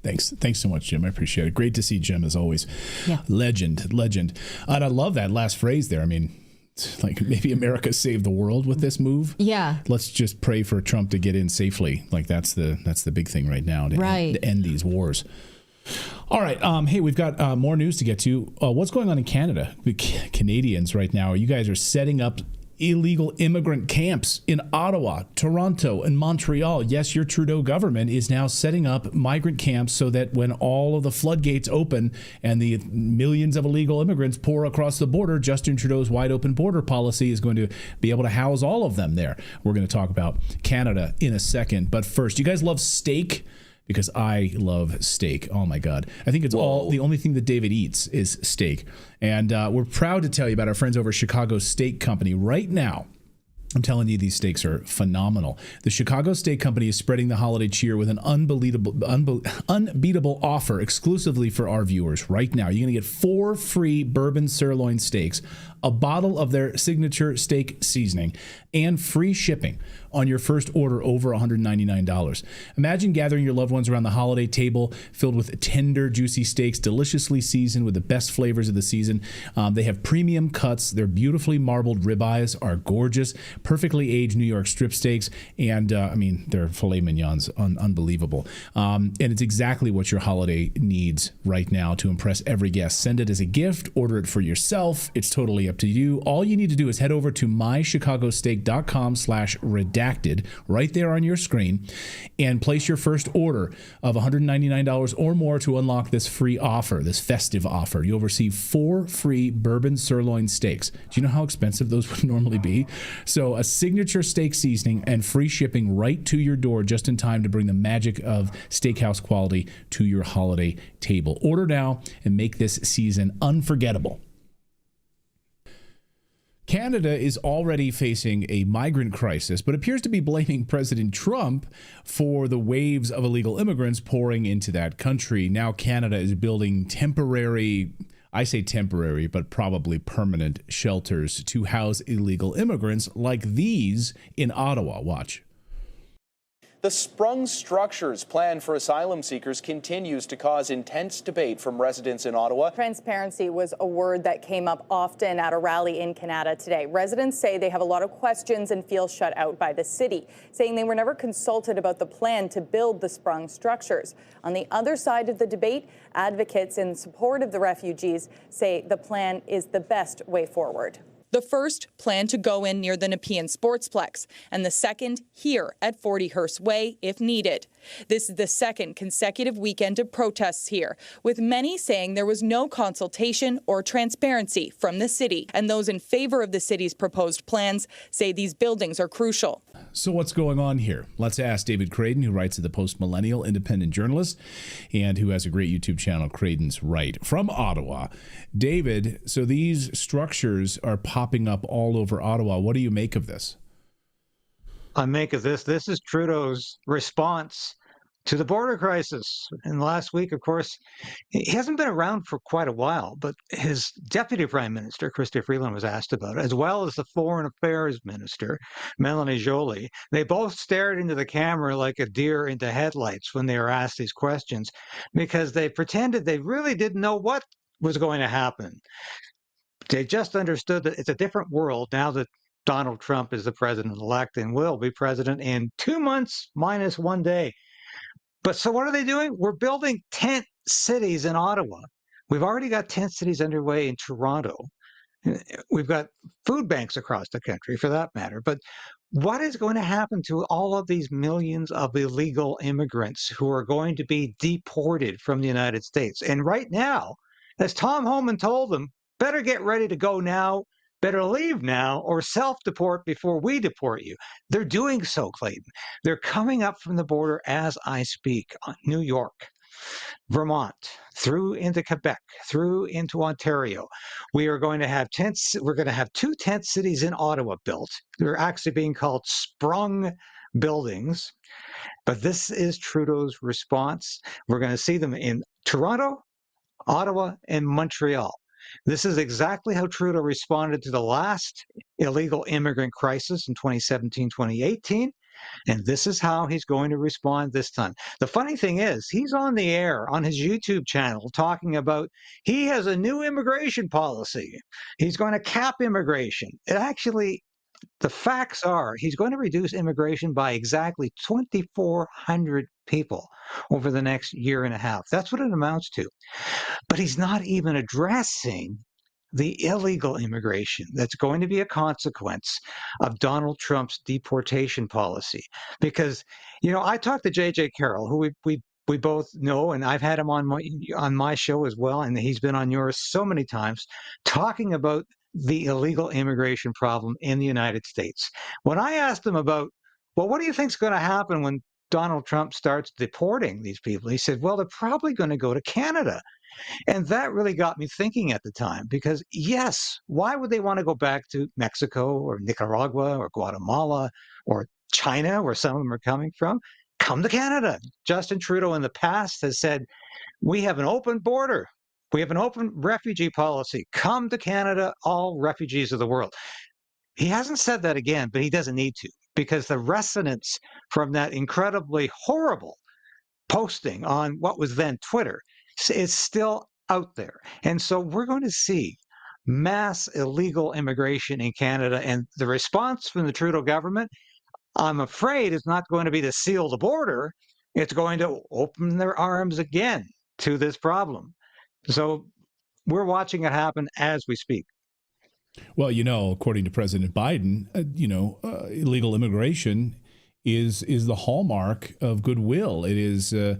[SPEAKER 1] Thanks so much, Jim. I appreciate it. Great to see Jim as always. Yeah. Legend. And I love that last phrase there. I mean, it's like maybe America saved the world with this move.
[SPEAKER 2] Yeah.
[SPEAKER 1] Let's just pray for Trump to get in safely. Like that's the big thing right now to end these wars. All right. Hey, we've got more news to get to. What's going on in Canada? The Canadians right now, you guys are setting up illegal immigrant camps in Ottawa, Toronto, and Montreal. Yes, your Trudeau government is now setting up migrant camps so that when all of the floodgates open and the millions of illegal immigrants pour across the border, Justin Trudeau's wide open border policy is going to be able to house all of them there. We're going to talk about Canada in a second. But first, you guys love steak? Because I love steak. Oh, my God. I think it's the only thing that David eats is steak. And we're proud to tell you about our friends over at Chicago Steak Company. Right now, I'm telling you, these steaks are phenomenal. The Chicago Steak Company is spreading the holiday cheer with an unbeatable offer exclusively for our viewers right now. You're going to get 4 free bourbon sirloin steaks, a bottle of their signature steak seasoning, and free shipping on your first order over $199. Imagine gathering your loved ones around the holiday table filled with tender, juicy steaks, deliciously seasoned with the best flavors of the season. They have premium cuts. Their beautifully marbled ribeyes are gorgeous, perfectly aged New York strip steaks, and their filet mignons, unbelievable. And it's exactly what your holiday needs right now to impress every guest. Send it as a gift, order it for yourself. It's totally up to you. All you need to do is head over to mychicagosteak.com/redacted right there on your screen and place your first order of $199 or more to unlock this free offer, this festive offer. You'll receive 4 free bourbon sirloin steaks. Do you know how expensive those would normally be? So a signature steak seasoning and free shipping right to your door just in time to bring the magic of steakhouse quality to your holiday table. Order now and make this season unforgettable. Canada is already facing a migrant crisis, but appears to be blaming President Trump for the waves of illegal immigrants pouring into that country. Now Canada is building temporary, I say temporary, but probably permanent shelters to house illegal immigrants like these in Ottawa. Watch.
[SPEAKER 12] The sprung structures plan for asylum seekers continues to cause intense debate from residents in Ottawa.
[SPEAKER 13] Transparency was a word that came up often at a rally in Canada today. Residents say they have a lot of questions and feel shut out by the city, saying they were never consulted about the plan to build the sprung structures. On the other side of the debate, advocates in support of the refugees say the plan is the best way forward.
[SPEAKER 14] The first planned to go in near the Nepean Sportsplex, and the second here at 40 Hearst Way if needed. This is the second consecutive weekend of protests here, with many saying there was no consultation or transparency from the city. And those in favor of the city's proposed plans say these buildings are crucial.
[SPEAKER 1] So what's going on here? Let's ask David Creighton, who writes at the Post Millennial, independent journalist, and who has a great YouTube channel, Creighton's Right, from Ottawa. David, so these structures are popping up all over Ottawa. What do you make of this?
[SPEAKER 15] I make of this is Trudeau's response to the border crisis. And last week, of course, he hasn't been around for quite a while, but his deputy prime minister, Chrystia Freeland, was asked about it, as well as the foreign affairs minister, Melanie Joly. They both stared into the camera like a deer into headlights when they were asked these questions, because they pretended they really didn't know what was going to happen. They just understood that it's a different world now that Donald Trump is the president-elect and will be president in 2 months minus 1 day. But so what are they doing? We're building tent cities in Ottawa. We've already got tent cities underway in Toronto. We've got food banks across the country, for that matter. But what is going to happen to all of these millions of illegal immigrants who are going to be deported from the United States? And right now, as Tom Homan told them, better get ready to go now, better leave now, or self-deport before we deport you. They're doing so, Clayton. They're coming up from the border as I speak. New York, Vermont, through into Quebec, through into Ontario. We are going to have tents. We're going to have 2 tent cities in Ottawa built. They're actually being called sprung buildings. But this is Trudeau's response. We're going to see them in Toronto, Ottawa, and Montreal. This is exactly how Trudeau responded to the last illegal immigrant crisis in 2017, 2018. And this is how he's going to respond this time. The funny thing is, he's on the air on his YouTube channel talking about he has a new immigration policy. He's going to cap immigration. It actually, the facts are he's going to reduce immigration by exactly 2,400 people over the next year and a half. That's what it amounts to. But he's not even addressing the illegal immigration that's going to be a consequence of Donald Trump's deportation policy. Because, I talked to J.J. Carroll, who we both know, and I've had him on my show as well, and he's been on yours so many times, talking about the illegal immigration problem in the United States. When I asked him about, well, what do you think is going to happen when Donald Trump starts deporting these people? He said, well, they're probably going to go to Canada. And that really got me thinking at the time, because yes, why would they want to go back to Mexico or Nicaragua or Guatemala or China, where some of them are coming from? Come to Canada. Justin Trudeau in the past has said, we have an open border. We have an open refugee policy. Come to Canada, all refugees of the world. He hasn't said that again, but he doesn't need to, because the resonance from that incredibly horrible posting on what was then Twitter is still out there. And so we're going to see mass illegal immigration in Canada. And the response from the Trudeau government, I'm afraid, is not going to be to seal the border. It's going to open their arms again to this problem. So we're watching it happen as we speak.
[SPEAKER 1] Well, according to President Biden, illegal immigration is the hallmark of goodwill. It is the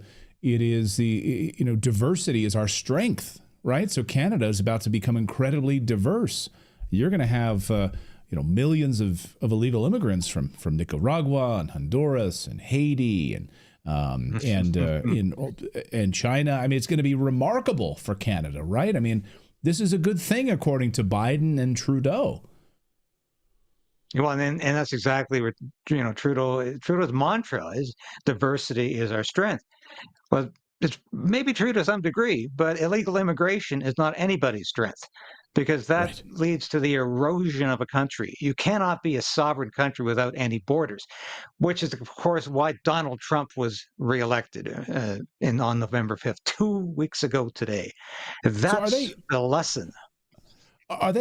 [SPEAKER 1] diversity is our strength, right? So Canada is about to become incredibly diverse. You're going to have millions of illegal immigrants from Nicaragua and Honduras and Haiti and China. I mean, it's going to be remarkable for Canada, right? I mean, this is a good thing according to Biden and Trudeau.
[SPEAKER 15] Well, and that's exactly what Trudeau's mantra is: diversity is our strength. Well, it's maybe true to some degree, but illegal immigration is not anybody's strength, because that leads to the erosion of a country. You cannot be a sovereign country without any borders, which is, of course, why Donald Trump was reelected on November 5th, 2 weeks ago today. That's the lesson.
[SPEAKER 1] Are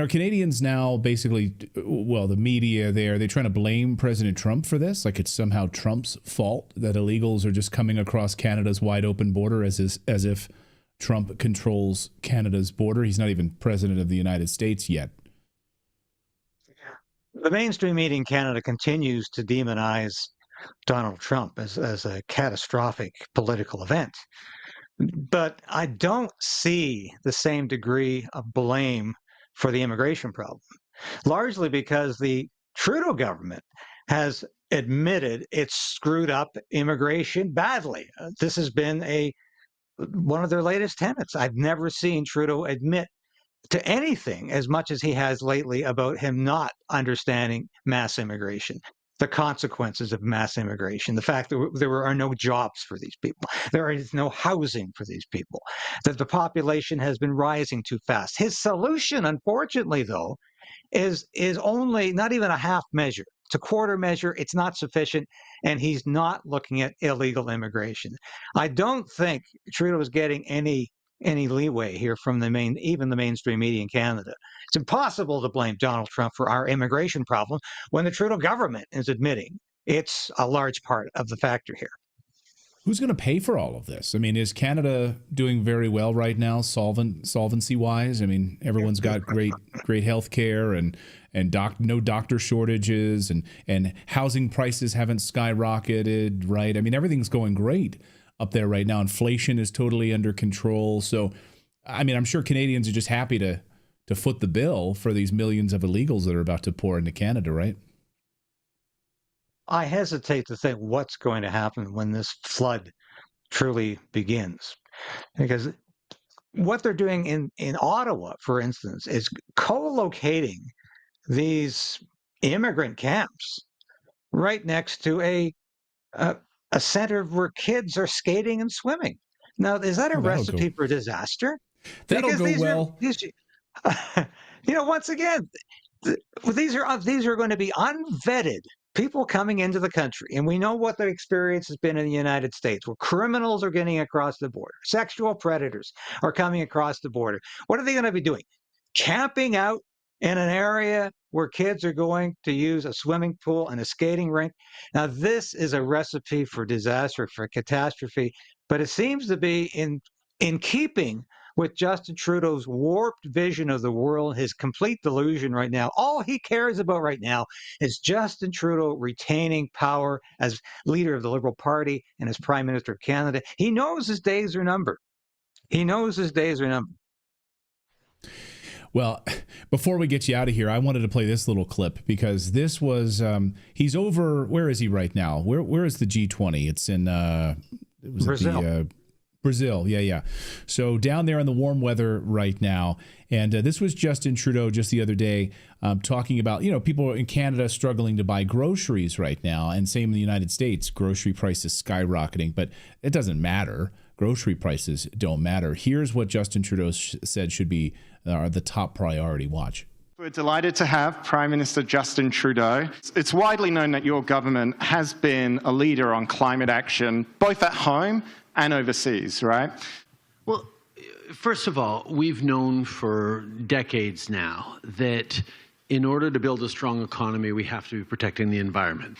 [SPEAKER 1] Canadians now basically, the media there, are they trying to blame President Trump for this? Like it's somehow Trump's fault that illegals are just coming across Canada's wide open border as if Trump controls Canada's border? He's not even president of the United States yet.
[SPEAKER 15] The mainstream media in Canada continues to demonize Donald Trump as a catastrophic political event. But I don't see the same degree of blame for the immigration problem, largely because the Trudeau government has admitted it's screwed up immigration badly. This has been one of their latest tenets. I've never seen Trudeau admit to anything as much as he has lately about him not understanding mass immigration, the consequences of mass immigration, the fact that there are no jobs for these people, there is no housing for these people, that the population has been rising too fast. His solution, unfortunately, though, is only not even a half measure. It's a quarter measure. It's not sufficient, and he's not looking at illegal immigration. I don't think Trudeau is getting any leeway here from even the mainstream media in Canada. It's impossible to blame Donald Trump for our immigration problem when the Trudeau government is admitting it's a large part of the factor here.
[SPEAKER 1] Who's going to pay for all of this? I mean, is Canada doing very well right now, solvency wise? I mean, everyone's got great health care and no doctor shortages, and housing prices haven't skyrocketed, right? I mean, everything's going great up there right now. Inflation is totally under control. So, I mean, I'm sure Canadians are just happy to foot the bill for these millions of illegals that are about to pour into Canada, right?
[SPEAKER 15] I hesitate to think what's going to happen when this flood truly begins, because what they're doing in Ottawa, for instance, is co-locating these immigrant camps right next to a center where kids are skating and swimming. Now, is that a recipe for disaster?
[SPEAKER 1] That'll go well.
[SPEAKER 15] Once again, these are going to be unvetted people coming into the country. And we know what the experience has been in the United States, where criminals are getting across the border. Sexual predators are coming across the border. What are they going to be doing? Camping out in an area where kids are going to use a swimming pool and a skating rink. Now, this is a recipe for disaster, for catastrophe, but it seems to be in keeping with Justin Trudeau's warped vision of the world, his complete delusion right now. All he cares about right now is Justin Trudeau retaining power as leader of the Liberal Party and as Prime Minister of Canada. He knows his days are numbered.
[SPEAKER 1] Well, before we get you out of here, I wanted to play this little clip because this was, he's over, where is he right now? Where is the G20? It's in,
[SPEAKER 15] Brazil.
[SPEAKER 1] Brazil, yeah. So down there in the warm weather right now. And this was Justin Trudeau just the other day talking about, people in Canada struggling to buy groceries right now. And same in the United States, grocery prices skyrocketing. But it doesn't matter. Grocery prices don't matter. Here's what Justin Trudeau said should be the top priority. Watch.
[SPEAKER 16] We're delighted to have Prime Minister Justin Trudeau. It's widely known that your government has been a leader on climate action, both at home and overseas, right?
[SPEAKER 17] Well, first of all, we've known for decades now that in order to build a strong economy, we have to be protecting the environment.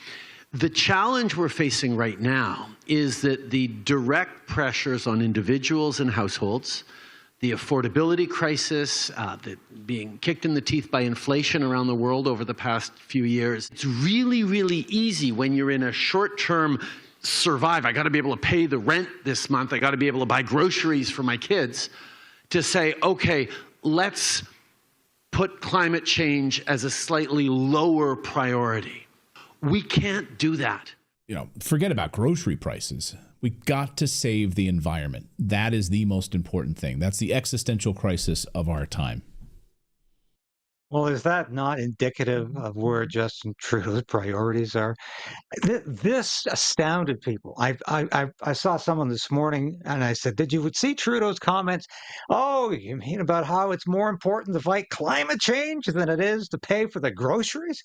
[SPEAKER 17] The challenge we're facing right now is that the direct pressures on individuals and households, the affordability crisis, that being kicked in the teeth by inflation around the world over the past few years, it's really, really easy when you're in a short-term survive. I got to be able to pay the rent this month. I got to be able to buy groceries for my kids, to say, okay, let's put climate change as a slightly lower priority. We can't do that.
[SPEAKER 1] Forget about grocery prices. We got to save the environment. That is the most important thing. That's the existential crisis of our time.
[SPEAKER 15] Well, is that not indicative of where Justin Trudeau's priorities are? This astounded people. I saw someone this morning, and I said, "Did you see Trudeau's comments? Oh, you mean about how it's more important to fight climate change than it is to pay for the groceries?"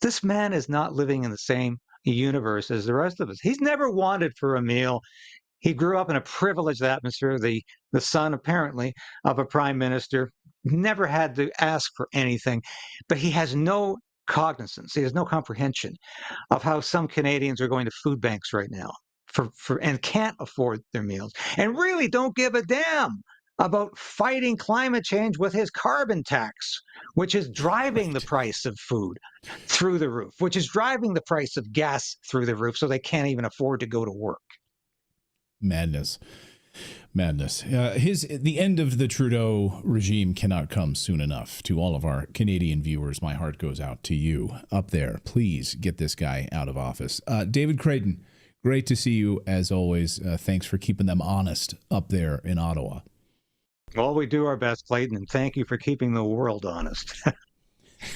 [SPEAKER 15] This man is not living in the same universe as the rest of us. He's never wanted for a meal. He grew up in a privileged atmosphere, the son, apparently, of a prime minister. Never had to ask for anything, but he has no cognizance. He has no comprehension of how some Canadians are going to food banks right now and can't afford their meals, and really don't give a damn about fighting climate change with his carbon tax, which is driving the price of food through the roof, which is driving the price of gas through the roof, so they can't even afford to go to work.
[SPEAKER 1] Madness. The end of the Trudeau regime cannot come soon enough. To all of our Canadian viewers, my heart goes out to you up there. Please get this guy out of office. David Clayton, great to see you as always. Thanks for keeping them honest up there in Ottawa.
[SPEAKER 15] Well, we do our best, Clayton, and thank you for keeping the world honest.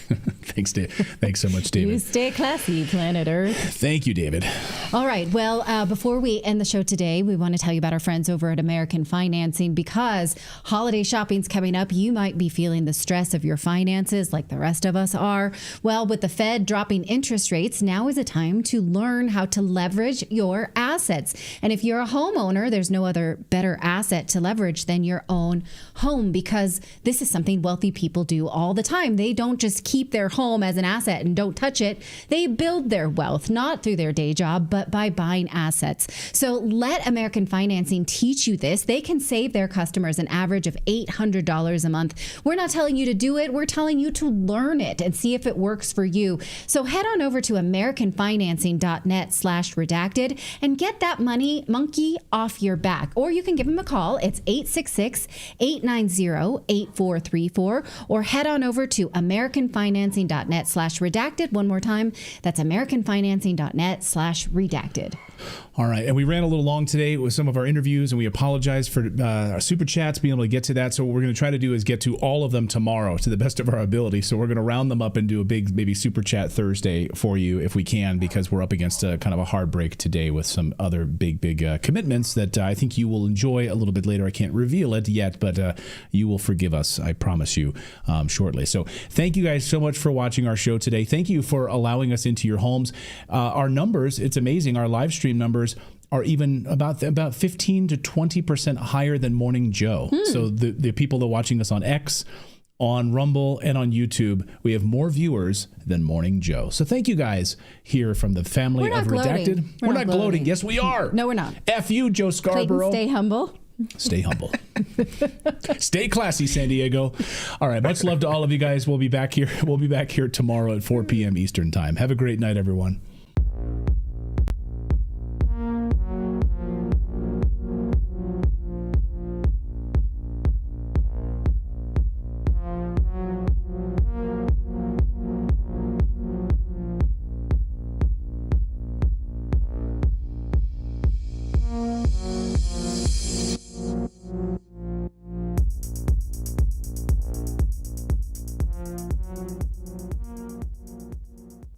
[SPEAKER 1] Thanks, Dave. Thanks so much, David.
[SPEAKER 2] You stay classy, planet Earth.
[SPEAKER 1] Thank you, David.
[SPEAKER 2] All right. Well, before we end the show today, we want to tell you about our friends over at American Financing, because holiday shopping's coming up. You might be feeling the stress of your finances like the rest of us are. Well, with the Fed dropping interest rates, now is a time to learn how to leverage your assets. And if you're a homeowner, there's no other better asset to leverage than your own home, because this is something wealthy people do all the time. They don't just just keep their home as an asset and don't touch it. They build their wealth, not through their day job, but by buying assets. So let American Financing teach you this. They can save their customers an average of $800 a month. We're not telling you to do it. We're telling you to learn it and see if it works for you. So head on over to americanfinancing.net/redacted and get that money monkey off your back. Or you can give them a call. It's 866-890-8434, or head on over to americanfinancing.net/redacted. One more time, that's americanfinancing.net/redacted.
[SPEAKER 1] All right. And we ran a little long today with some of our interviews, and we apologize for our super chats being able to get to that. So what we're going to try to do is get to all of them tomorrow to the best of our ability. So we're going to round them up and do a big, maybe super chat Thursday for you if we can, because we're up against a kind of a hard break today with some other big commitments that I think you will enjoy a little bit later. I can't reveal it yet, but you will forgive us, I promise you, shortly. So thank you guys so much for watching our show today. Thank you for allowing us into your homes. Our numbers, it's amazing. Our live stream numbers are even about 15 to 20% higher than Morning Joe. So the people that are watching us on X, on Rumble, and on YouTube, we have more viewers than Morning Joe. So thank you guys here from the family of Redacted. We're not gloating. Yes, we are.
[SPEAKER 2] No, we're not.
[SPEAKER 1] F you, Joe Scarborough.
[SPEAKER 2] Clayton, stay humble.
[SPEAKER 1] Stay humble. Stay classy, San Diego. All right. Much love to all of you guys. We'll be back here. We'll be back here tomorrow at 4 p.m. Eastern time. Have a great night, everyone.